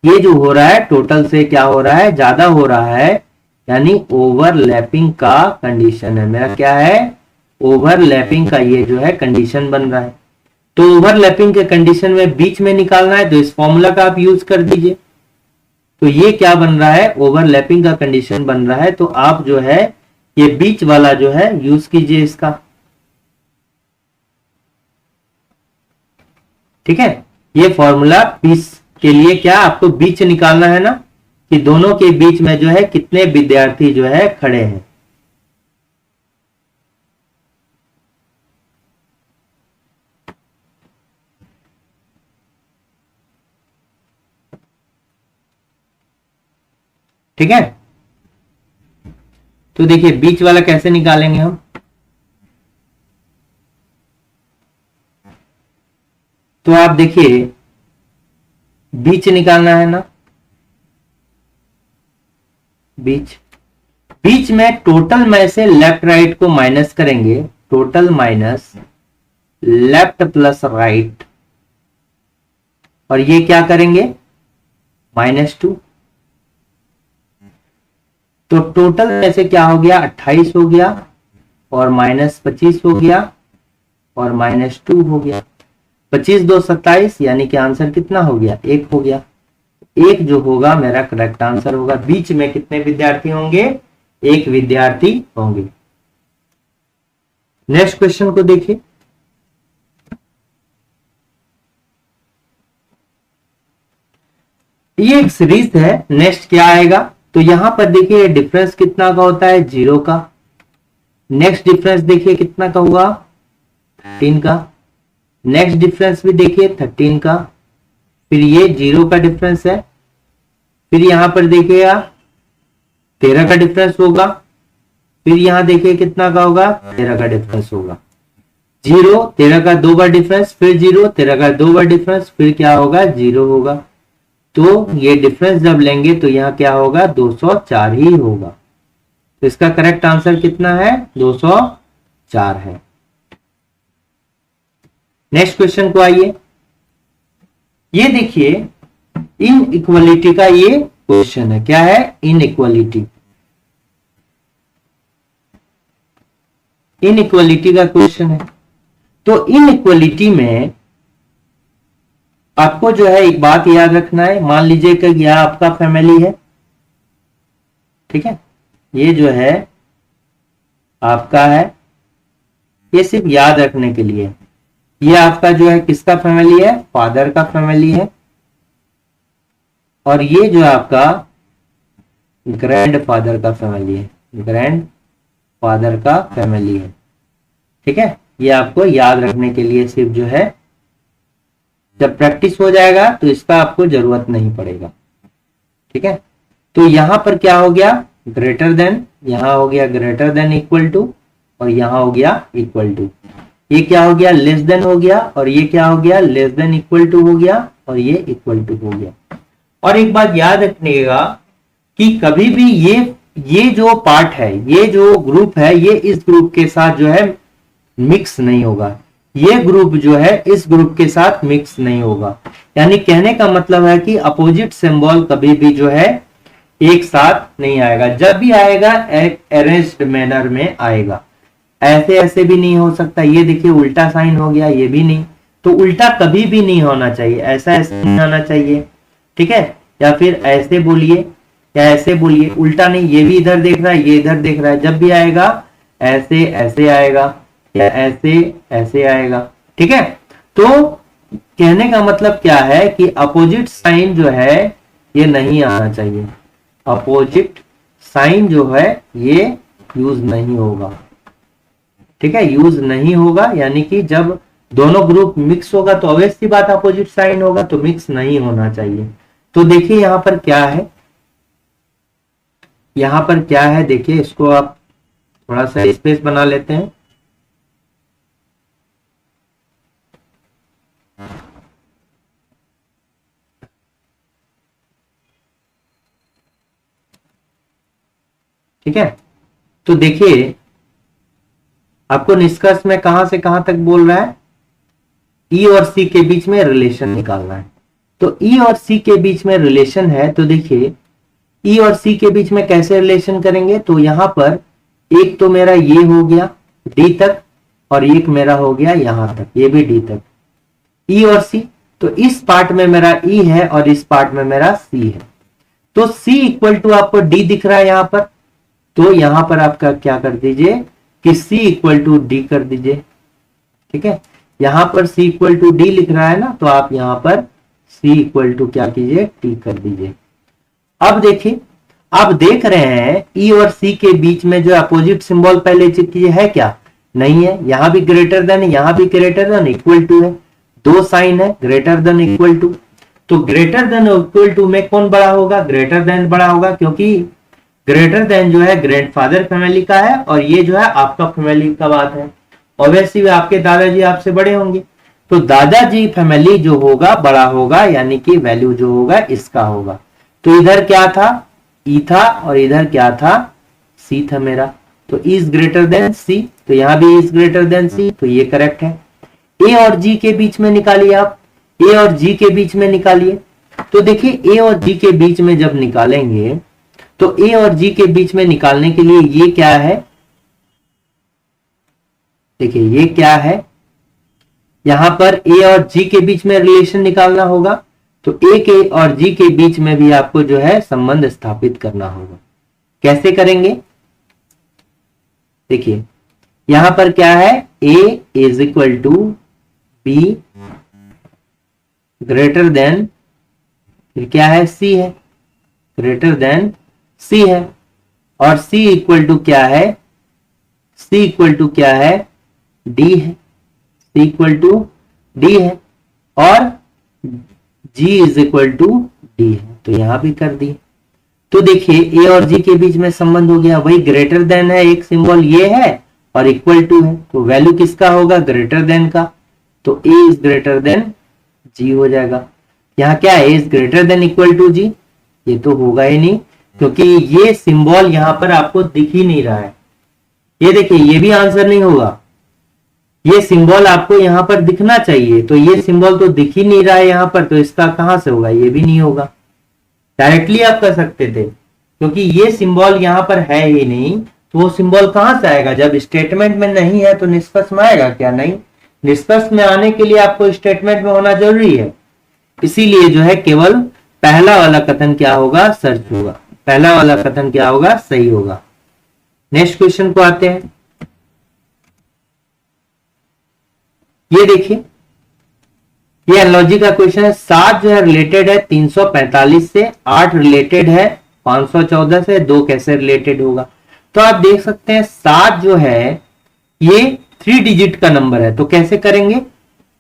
ये जो हो रहा है टोटल से क्या हो रहा है, ज्यादा हो रहा है, यानी ओवरलैपिंग का कंडीशन है मेरा, क्या है, ओवरलैपिंग का ये जो है कंडीशन बन रहा है। तो ओवरलैपिंग के कंडीशन में बीच में निकालना है तो इस फॉर्मूला का आप यूज कर दीजिए। तो ये क्या बन रहा है, ओवरलैपिंग का कंडीशन बन रहा है। तो आप जो है ये बीच वाला जो है यूज कीजिए इसका। ठीक है, ये फॉर्मूला बीच के लिए क्या आपको बीच निकालना है ना, कि दोनों के बीच में जो है कितने विद्यार्थी जो है खड़े हैं। ठीक है, तो देखिए बीच वाला कैसे निकालेंगे हम। तो आप देखिए बीच निकालना है ना, बीच बीच में टोटल में से लेफ्ट राइट को माइनस करेंगे, total minus left plus right, और ये क्या करेंगे -2। तो टोटल में से क्या हो गया 28 हो गया, और -25 हो गया, और -2 हो गया। 25 2 27, यानी कि आंसर कितना हो गया 1 हो गया। 1 जो होगा मेरा करेक्ट आंसर होगा। बीच में कितने विद्यार्थी होंगे, 1 विद्यार्थी होंगे। नेक्स्ट क्वेश्चन को देखिए। ये एक सीरीज है, नेक्स्ट क्या आएगा, तो यहां पर देखिए डिफरेंस कितना का होता है 0 का। नेक्स्ट डिफरेंस देखिए कितना का हुआ 13 का। नेक्स्ट डिफरेंस भी देखिए 13 का। फिर ये 0 का डिफरेंस है। फिर यहां पर देखिएगा 13 का डिफरेंस होगा। फिर यहां देखिए कितना का होगा 13 का डिफरेंस होगा। 0 13 का 2 बार डिफरेंस, फिर 0 13 का 2 बार डिफरेंस, फिर क्या होगा 0 होगा। तो ये डिफरेंस जब लेंगे तो यहां क्या होगा 204 ही होगा। तो इसका करेक्ट आंसर कितना है 204 है। नेक्स्ट क्वेश्चन को आइए। ये देखिए इन इक्वलिटी का ये क्वेश्चन है। क्या है इनइक्वालिटी, इनइक्वालिटी का क्वेश्चन है। तो इनइक्वालिटी में आपको जो है एक बात याद रखना है। मान लीजिए कि यह आपका फैमिली है, ठीक है, ये जो है आपका है, ये सिर्फ याद रखने के लिए। ये आपका जो है किसका फैमिली है, फादर का फैमिली है, और ये जो आपका ग्रैंड फादर का फैमिली है, ग्रैंड फादर का फैमिली है। ठीक है, ये आपको याद रखने के लिए सिर्फ जो है, जब प्रैक्टिस हो जाएगा तो इसका आपको जरूरत नहीं पड़ेगा। ठीक है, तो यहां पर क्या हो गया ग्रेटर देन, यहां हो गया ग्रेटर देन इक्वल टू, और यहां हो गया इक्वल टू। ये क्या हो गया लेस देन हो गया, और ये क्या हो गया लेस देन इक्वल टू हो गया, और ये इक्वल टू हो गया। और एक बात याद रखिएगा कि कभी भी ये जो पार्ट है, ये जो ग्रुप है, ये इस ग्रुप के साथ जो है मिक्स नहीं होगा। ये ग्रुप जो है इस ग्रुप के साथ मिक्स नहीं होगा। यानी कहने का मतलब है कि अपोजिट सिंबल कभी भी जो है एक साथ नहीं आएगा। जब भी आएगा एक अरेंज्ड मैनर में आएगा। ऐसे ऐसे भी नहीं हो सकता। ये देखिए उल्टा साइन हो गया, ये भी नहीं। तो उल्टा कभी भी नहीं होना चाहिए, ऐसा ऐसे नहीं आना चाहिए। ठीक है, या फिर ऐसे बोलिए या ऐसे बोलिए, उल्टा नहीं। ये भी इधर देख रहा है, ये इधर देख रहा है। जब भी आएगा ऐसे ऐसे आएगा, या ऐसे ऐसे आएगा। ठीक है, तो कहने का मतलब क्या है कि अपोजिट साइन जो है ये नहीं आना चाहिए। अपोजिट साइन जो है ये यूज नहीं होगा। ठीक है, यूज नहीं होगा, यानी कि जब दोनों ग्रुप मिक्स होगा तो ऑब्वियस सी बात अपोजिट साइन होगा, तो मिक्स नहीं होना चाहिए। तो देखिए यहां पर क्या है, यहां पर क्या है देखिए, इसको आप थोड़ा सा स्पेस बना लेते हैं। ठीक है, तो देखिए आपको निष्कर्ष में कहां से कहां तक बोल रहा है, ई और सी के बीच में रिलेशन निकालना है। तो ई और सी के बीच में रिलेशन है, तो देखिए ई और सी के बीच में कैसे रिलेशन करेंगे। तो यहां पर एक तो मेरा ये हो गया डी तक, और एक मेरा हो गया यहां तक, ये भी डी तक, ई और सी। तो इस पार्ट में मेरा ई है और इस पार्ट में मेरा सी है। तो सी इक्वल टू आपको डी दिख रहा है यहां पर, तो यहां पर आपका क्या कर दीजिए कि C इक्वल टू डी कर दीजिए। ठीक है, यहां पर C इक्वल टू डी लिख रहा है ना, तो आप यहां पर C इक्वल टू क्या कीजिए टी कर दीजिए। अब देखिए, आप देख रहे हैं E और C के बीच में जो अपोजिट सिंबल पहले चेक कीजिए है क्या, नहीं है। यहां भी ग्रेटर देन, यहां भी ग्रेटर देन, इक्वल टू है, दो साइन है ग्रेटर देन इक्वल टू। तो ग्रेटर देन इक्वल टू में कौन बड़ा होगा, ग्रेटर देन बड़ा होगा, क्योंकि ग्रेटर देन जो है ग्रैंडफादर फैमिली का है और ये जो है आपका फैमिली का बात है। ऑब्वियसली आपके दादाजी आपसे बड़े होंगे, तो दादाजी फैमिली जो होगा बड़ा होगा, यानी कि वैल्यू जो होगा इसका होगा। तो इधर क्या था, ई था, और इधर क्या था, सी था मेरा। तो ई इज ग्रेटर देन सी, तो यहां भी इज ग्रेटर देन सी, तो ये करेक्ट है। ए और जी के बीच में निकालिए आप, ए और जी के बीच में निकालिए। तो देखिए ए और जी के बीच में जब निकालेंगे तो ए और जी के बीच में निकालने के लिए ये क्या है, देखिए ये क्या है, यहां पर ए और जी के बीच में रिलेशन निकालना होगा। तो ए के और जी के बीच में भी आपको जो है संबंध स्थापित करना होगा। कैसे करेंगे, देखिए यहां पर क्या है, A is equal to B greater than, फिर क्या है, सी है, ग्रेटर देन सी है, और सी इक्वल टू क्या है, सी इक्वल टू क्या है, डी है, सी इक्वल टू डी है, और जी इज इक्वल टू डी है। तो यहां भी कर दिए। तो देखिए ए और जी के बीच में संबंध हो गया, वही ग्रेटर देन है, एक सिंबल ये है और इक्वल टू है, तो वैल्यू किसका होगा, ग्रेटर देन का। तो A is greater than G हो जाएगा। यहाँ क्या है, A is greater than equal to G, ये तो होगा ही नहीं, क्योंकि ये सिंबल यहां पर आपको दिख ही नहीं रहा है। ये देखिए ये भी आंसर नहीं होगा, ये सिंबल आपको यहां पर दिखना चाहिए, तो ये सिंबल तो दिख ही नहीं रहा है यहां पर, तो इसका कहां से होगा, ये भी नहीं होगा। डायरेक्टली आप कर सकते थे, क्योंकि ये सिंबल यहां पर है ही नहीं, तो वो सिंबल कहां से आएगा, जब स्टेटमेंट में नहीं है तो निष्कर्ष में आएगा क्या, नहीं। निष्कर्ष में आने के लिए आपको स्टेटमेंट में होना जरूरी है, इसीलिए जो है केवल पहला वाला कथन क्या होगा, सच होगा, पहला वाला कथन क्या होगा, सही होगा। नेक्स्ट क्वेश्चन को आते हैं। ये देखिए, ये एनालॉजी का क्वेश्चन है। 7 जो है रिलेटेड है 345 से, 8 रिलेटेड है 514 से, 2 कैसे रिलेटेड होगा। तो आप देख सकते हैं 7 जो है ये 3 डिजिट का नंबर है, तो कैसे करेंगे,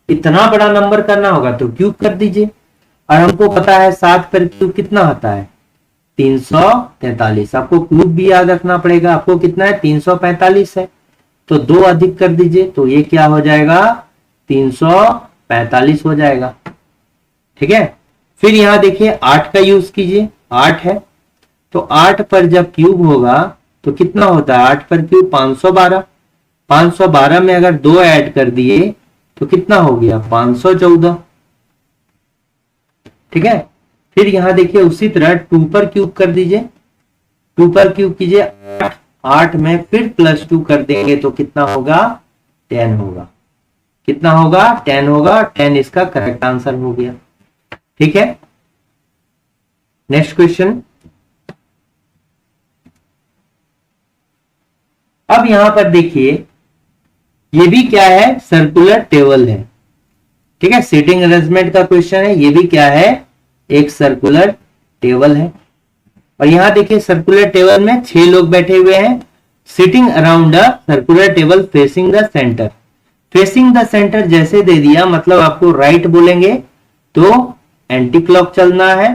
इतना बड़ा नंबर करना होगा तो क्यूब कर दीजिए, और हमको पता है 7 पर क्यूब कितना आता है, 343। आपको क्यूब भी याद रखना पड़ेगा, आपको कितना है, 345 है, तो 2 अधिक कर दीजिए, तो ये क्या हो जाएगा, 345 हो जाएगा। ठीक है, फिर यहां देखिए 8 का यूज कीजिए, 8 है, तो 8 पर जब क्यूब होगा तो कितना होता है, 8 पर क्यूब 512, 512 में अगर 2 ऐड कर दिए तो कितना हो गया, 514। ठीक है, फिर यहां देखिए उसी तरह 2 पर क्यूब कर दीजिए, 2 पर क्यूब कीजिए, 8 में फिर +2 कर देंगे तो कितना होगा, 10 होगा। कितना होगा, 10 होगा, 10 इसका करेक्ट आंसर हो गया। ठीक है, नेक्स्ट क्वेश्चन। अब यहां पर देखिए ये भी क्या है, सर्कुलर टेबल है। ठीक है, सीटिंग अरेंजमेंट का क्वेश्चन है, ये भी क्या है, एक सर्कुलर टेबल है। और यहां देखिए सर्कुलर टेबल में 6 लोग बैठे हुए हैं, sitting around a circular table facing the centre. Facing the centre जैसे दे दिया, मतलब आपको राइट बोलेंगे तो एंटी क्लॉक चलना है,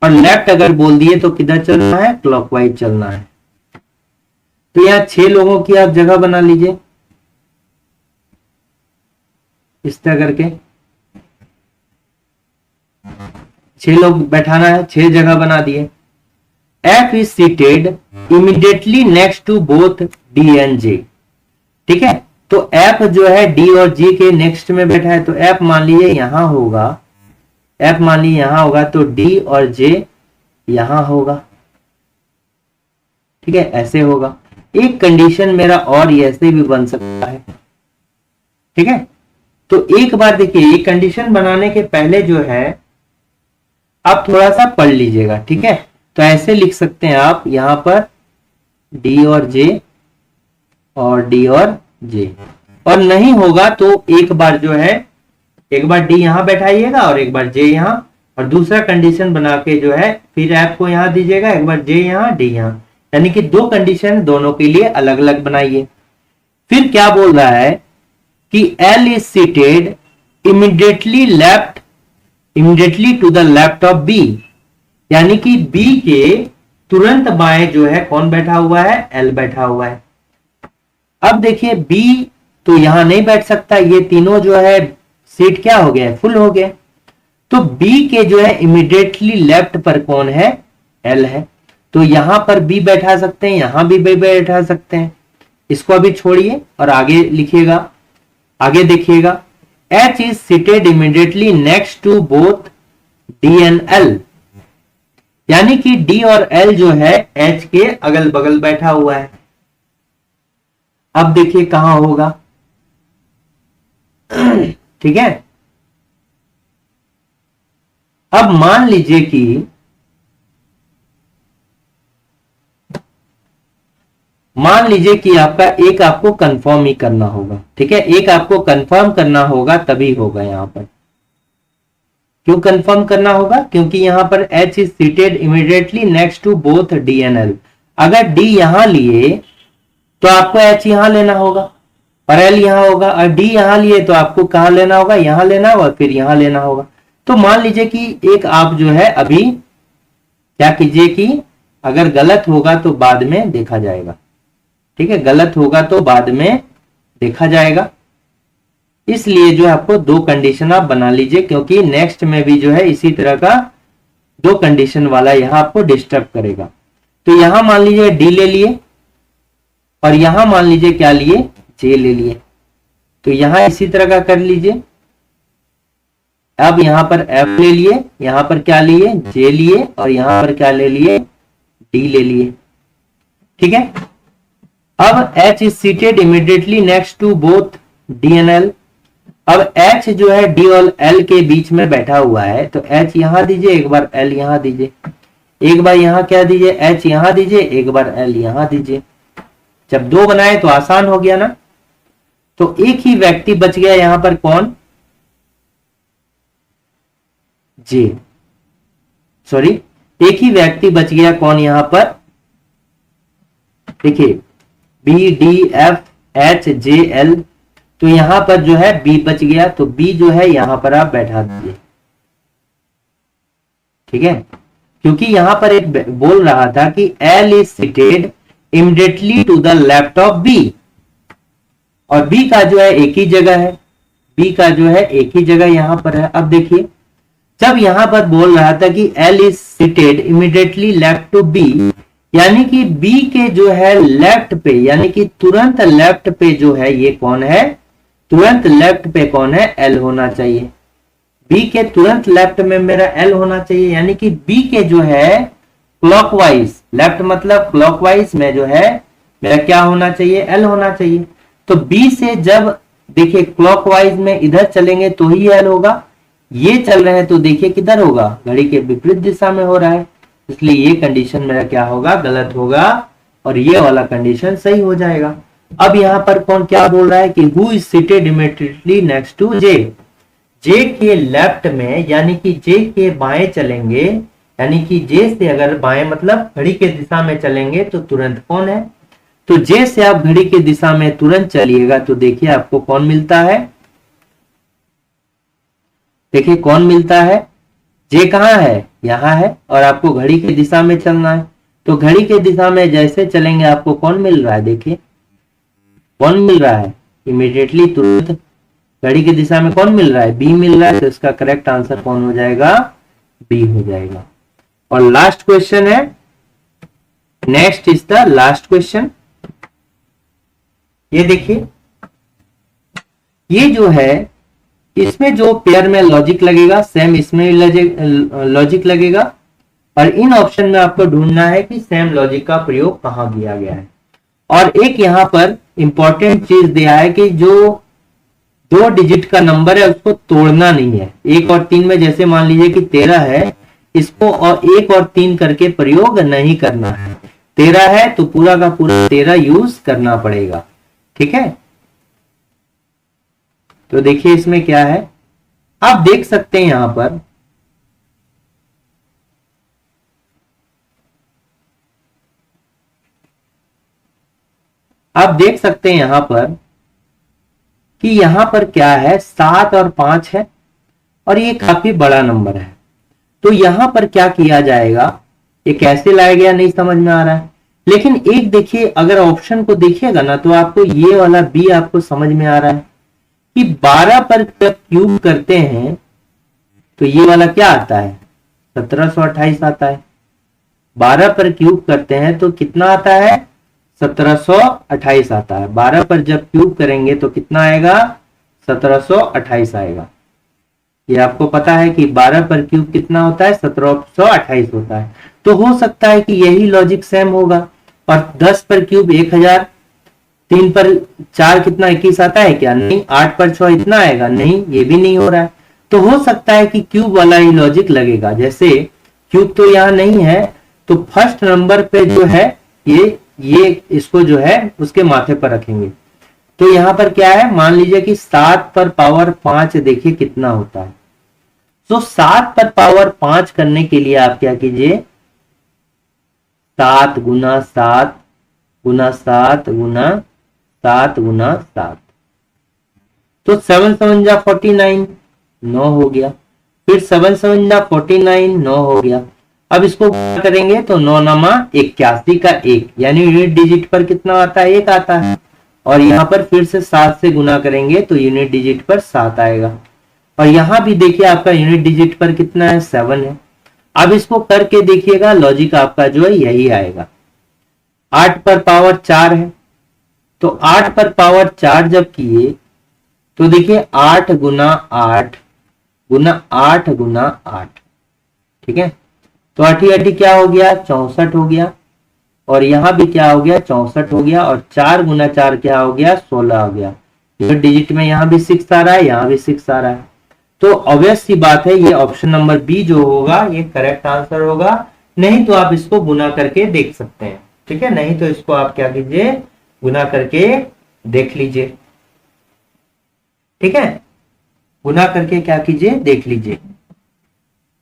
और लेफ्ट अगर बोल दिए तो किधर चलना है, क्लॉकवाइज चलना है। तो यहां 6 लोगों की आप जगह बना लीजिए इस तरह करके, 6 लोग बैठाना है, 6 जगह बना दिए। F is seated immediately next to both D and J। ठीक है, तो F जो है D और G के नेक्स्ट में बैठा है, तो F मान लीजिए यहां होगा, F मान लीजिए यहां होगा, तो D और J यहां होगा। ठीक है, ऐसे होगा। एक कंडीशन मेरा और ऐसे भी बन सकता है। ठीक है, तो एक बार देखिए, ये कंडीशन बनाने के पहले जो है आप थोड़ा सा पढ़ लीजिएगा। ठीक है, तो ऐसे लिख सकते हैं आप यहां पर डी और जे और डी और जे। और नहीं होगा तो एक बार जो है, एक बार डी यहां बैठाइएगा और एक बार जे यहां, और दूसरा कंडीशन बना के जो है फिर ऐप को यहां दीजिएगा, एक बार जे यहां डी यहां, यानी कि दो कंडीशन दोनों के लिए अलग अलग बनाइए। फिर क्या बोल रहा है कि L is seated immediately to the left of B, यानी कि बी के तुरंत बाएं जो है कौन बैठा हुआ है, एल बैठा हुआ है। अब देखिए बी तो यहां नहीं बैठ सकता, ये तीनों जो है सीट क्या हो गया, फुल हो गया। तो बी के जो है इमीडिएटली लेफ्ट पर कौन है, एल है। तो यहां पर बी बैठा सकते हैं, यहां भी बी बैठा सकते हैं। इसको अभी छोड़िए और आगे लिखिएगा, आगे देखिएगा। H is seated immediately next to both D and L, यानी कि डी और एल जो है एच के अगल बगल बैठा हुआ है। अब देखिए कहां होगा, ठीक है। अब मान लीजिए कि आपका एक आपको कंफर्म ही करना होगा, ठीक है, एक आपको कंफर्म करना होगा तभी होगा। यहां पर क्यों कंफर्म करना होगा, क्योंकि यहां पर H is seated immediately next to both D and L। अगर D यहां लिए तो आपको H यहां लेना होगा और L यहां होगा, और D यहां लिए तो आपको कहां लेना होगा, यहां लेना होगा, फिर यहां लेना होगा। तो मान लीजिए कि एक आप जो है अभी क्या कीजिए कि अगर गलत होगा तो बाद में देखा जाएगा, ठीक है, गलत होगा तो बाद में देखा जाएगा। इसलिए जो है आपको दो कंडीशन आप बना लीजिए, क्योंकि नेक्स्ट में भी जो है इसी तरह का दो कंडीशन वाला यहां आपको डिस्टर्ब करेगा। तो यहां मान लीजिए डी ले लिए और यहां मान लीजिए क्या लिए, जे ले लिए। तो यहां इसी तरह का कर लीजिए। अब यहां पर एफ ले लिए, यहां पर क्या लिए, जे लिए, और यहां पर क्या ले लिए, डी ले लिए, ठीक है। अब H is seated immediately next to both D and L। अब H जो है D और L के बीच में बैठा हुआ है, तो H यहां दीजिए, एक बार L यहां दीजिए, एक बार यहां क्या दीजिए, H यहां दीजिए, एक बार L यहां दीजिए। जब दो बनाए तो आसान हो गया ना। तो एक ही व्यक्ति बच गया यहां पर, कौन, J, सॉरी, एक ही व्यक्ति बच गया कौन यहां पर, देखिए B D F H J L। तो यहां पर जो है B बच गया, तो B जो है यहां पर आप बैठा दीजिए, ठीक है। क्योंकि यहां पर एक बोल रहा था कि L is seated immediately to the left of B, और B का जो है एक ही जगह है, B का जो है एक ही जगह यहां पर है। अब देखिए जब यहां पर बोल रहा था कि L is seated immediately left to B, यानी कि B के जो है लेफ्ट पे, यानी कि तुरंत लेफ्ट पे जो है ये कौन है, तुरंत लेफ्ट पे कौन है, L होना चाहिए। B के तुरंत लेफ्ट में मेरा L होना चाहिए, यानी कि B के जो है क्लॉकवाइज, लेफ्ट मतलब क्लॉकवाइज में जो है मेरा क्या होना चाहिए, L होना चाहिए। तो B से जब देखिए क्लॉकवाइज में इधर चलेंगे तो ही L होगा, ये चल रहे हैं तो देखिए किधर होगा, घड़ी के विपरीत दिशा में हो रहा है, इसलिए ये कंडीशन मेरा क्या होगा, गलत होगा, और ये वाला कंडीशन सही हो जाएगा। अब यहां पर कौन क्या बोल रहा है कि who is seated immediately next to J, J के लेफ्ट में, यानी कि J के बाएं चलेंगे, यानी कि J से अगर बाएं मतलब घड़ी के दिशा में चलेंगे तो तुरंत कौन है, तो J से आप घड़ी के दिशा में तुरंत चलिएगा तो देखिए आपको कौन मिलता है, देखिए कौन मिलता है, J कहां है, यहां है, और आपको घड़ी की दिशा में चलना है। तो घड़ी के दिशा में जैसे चलेंगे आपको कौन मिल रहा है, देखिए कौन मिल रहा है, इमीडिएटली तुरंत घड़ी की दिशा में कौन मिल रहा है, B मिल रहा है। तो इसका करेक्ट आंसर कौन हो जाएगा, B हो जाएगा। और लास्ट क्वेश्चन है, next is the last question. ये देखिए, ये जो है इसमें जो पेयर में लॉजिक लगेगा सेम इसमें लॉजिक लगेगा, और इन ऑप्शन में आपको ढूंढना है कि सेम लॉजिक का प्रयोग कहां किया गया है। और एक यहां पर इंपॉर्टेंट चीज दिया है कि जो 2 डिजिट का नंबर है उसको तोड़ना नहीं है। 1 और 3 में जैसे मान लीजिए कि 13 है, इसको और 1 और 3 करके प्रयोग नहीं करना है। 13 है तो पूरा का पूरा 13 यूज करना पड़ेगा। ठीक है, तो देखिए इसमें क्या है, आप देख सकते हैं यहां पर कि यहां पर क्या है, 7 और 5 है और ये काफी बड़ा नंबर है। तो यहां पर क्या किया जाएगा, ये कैसे लाया गया नहीं समझ में आ रहा है, लेकिन एक देखिए, अगर ऑप्शन को देखिएगा ना तो आपको ये वाला बी आपको समझ में आ रहा है कि 12 पर जब क्यूब करते हैं तो ये वाला क्या आता है, 1728 आता है। 12 पर क्यूब करते हैं तो कितना आता है, 1728 आता है। 12 पर जब क्यूब करेंगे तो कितना आएगा, 1728 आएगा। ये आपको पता है कि 12 पर क्यूब कितना होता है, 1728 होता है। तो हो सकता है कि यही लॉजिक सेम होगा। और 10 पर क्यूब 1000, 3 पर 4 कितना 21 आता है क्या, नहीं। 8 पर 6 इतना आएगा, नहीं, ये भी नहीं हो रहा है। तो हो सकता है कि क्यूब वाला ही लॉजिक लगेगा। जैसे क्यूब तो यहाँ नहीं है तो फर्स्ट नंबर पे जो है ये इसको जो है उसके माथे पर रखेंगे। तो यहां पर क्या है, मान लीजिए कि 7 पर पावर 5 देखिए कितना होता है। तो 7 पर पावर 5 करने के लिए आप क्या कीजिए, 7 गुना 7 गुना 7 गुना 7 गुना 7, तो 7 7 जा 49, 9 हो गया। फिर 7 7 जा 49, 9 हो गया। अब इसको गुना करेंगे तो 9 नमा 81 का 1, यानी यूनिट डिजिट पर कितना आता है, 1 आता है। और यहां पर फिर से 7 से गुना करेंगे तो यूनिट डिजिट पर 7 आएगा। और यहां भी देखिए आपका यूनिट डिजिट पर कितना है, 7 है। अब इसको करके देखिएगा, लॉजिक आपका जो है यही आएगा। 8 पर पावर 4 है, तो 8 पर पावर 4 जब किए तो देखिए 8 गुना 8 गुना 8 गुना 8, ठीक है। तो 8 8 क्या हो गया, 64 हो गया। और यहां भी क्या हो गया, 64 हो गया। और 4 गुना 4 क्या हो गया, 16 हो गया। डिजिट में यहां भी 6 आ रहा है, यहां भी 6 आ रहा है। तो ऑब्वियस सी बात है, ये ऑप्शन नंबर बी जो होगा ये करेक्ट आंसर होगा। नहीं तो आप इसको गुना करके देख सकते हैं, ठीक है। नहीं तो इसको आप क्या कीजिए, गुना करके देख लीजिए, ठीक है। गुना करके क्या कीजिए, देख लीजिए।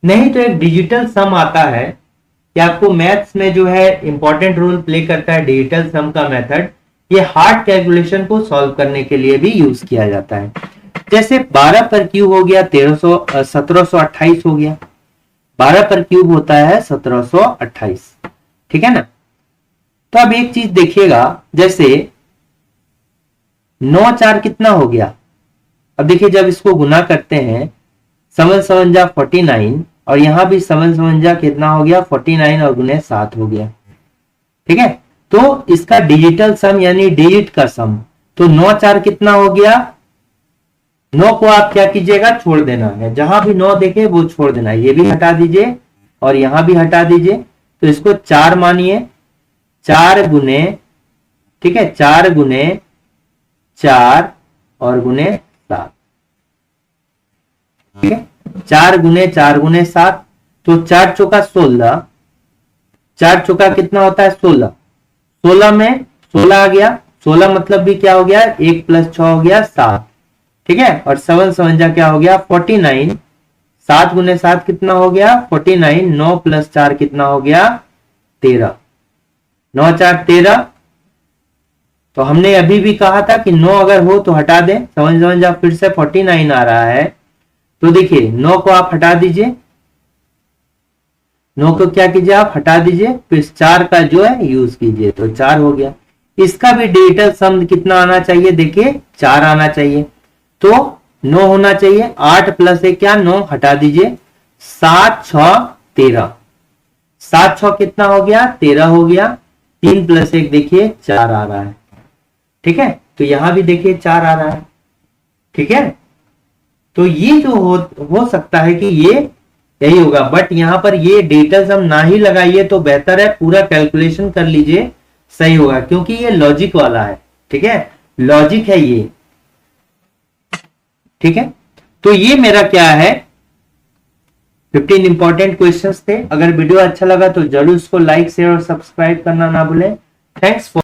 नहीं तो एक डिजिटल सम आता है कि आपको मैथ्स में जो है इंपॉर्टेंट रोल प्ले करता है डिजिटल सम का मेथड। ये हार्ड कैलकुलेशन को सॉल्व करने के लिए भी यूज किया जाता है। जैसे 12 पर क्यूब हो गया 1728 हो गया। 12 पर क्यूब होता है 1728, ठीक है ना। तो अब एक चीज देखिएगा, जैसे 9 4 कितना हो गया। अब देखिए जब इसको गुना करते हैं 7 7 जा 49, और यहां भी 7 7 जा कितना हो गया, 49 और गुने 7 हो गया, ठीक है। तो इसका डिजिटल सम यानी डिजिट का सम, तो 9 4 कितना हो गया। 9 को आप क्या कीजिएगा, छोड़ देना है। जहां भी 9 देखे वो छोड़ देना है। ये भी हटा दीजिए और यहां भी हटा दीजिए। तो इसको 4 मानिए, 4 गुने, ठीक है, 4 गुने 4 और गुने 7, ठीक है। 4 गुने 7, तो 4 चौका 16, 4 चौका कितना होता है, 16। 16 में 16 आ गया, 16 मतलब भी क्या हो गया, 1 + 6 हो गया 7, ठीक है। और 7 7 जा क्या हो गया, 49। 7 गुने 7 कितना हो गया, 49। 9 + 4 कितना हो गया, 13। 9 4 13। तो हमने अभी भी कहा था कि 9 अगर हो तो हटा दें। 7 7 जा फिर से 49 आ रहा है। तो देखिए 9 को आप हटा दीजिए, 9 को क्या कीजिए, आप हटा दीजिए। फिर 4 का जो है यूज कीजिए, तो 4 हो गया। इसका भी डिजिटल सम कितना आना चाहिए, देखिए 4 आना चाहिए। तो 9 होना चाहिए। 8 + 1 क्या, 9, हटा दीजिए। 7 6 13, 7 6 कितना हो गया, 13 हो गया। 3 + 1 देखिए 4 आ रहा है, ठीक है। तो यहां भी देखिए 4 आ रहा है, ठीक है। तो ये जो हो सकता है कि ये यही होगा, बट यहां पर ये डिजिटल सम ना ही लगाइए तो बेहतर है। पूरा कैलकुलेशन कर लीजिए, सही होगा, क्योंकि ये लॉजिक वाला है, ठीक है। लॉजिक है ये, ठीक है। तो ये मेरा क्या है, 15 इंपॉर्टेंट क्वेश्चंस थे। अगर वीडियो अच्छा लगा तो जरूर उसको लाइक शेयर और सब्सक्राइब करना ना भूलें। Thanks for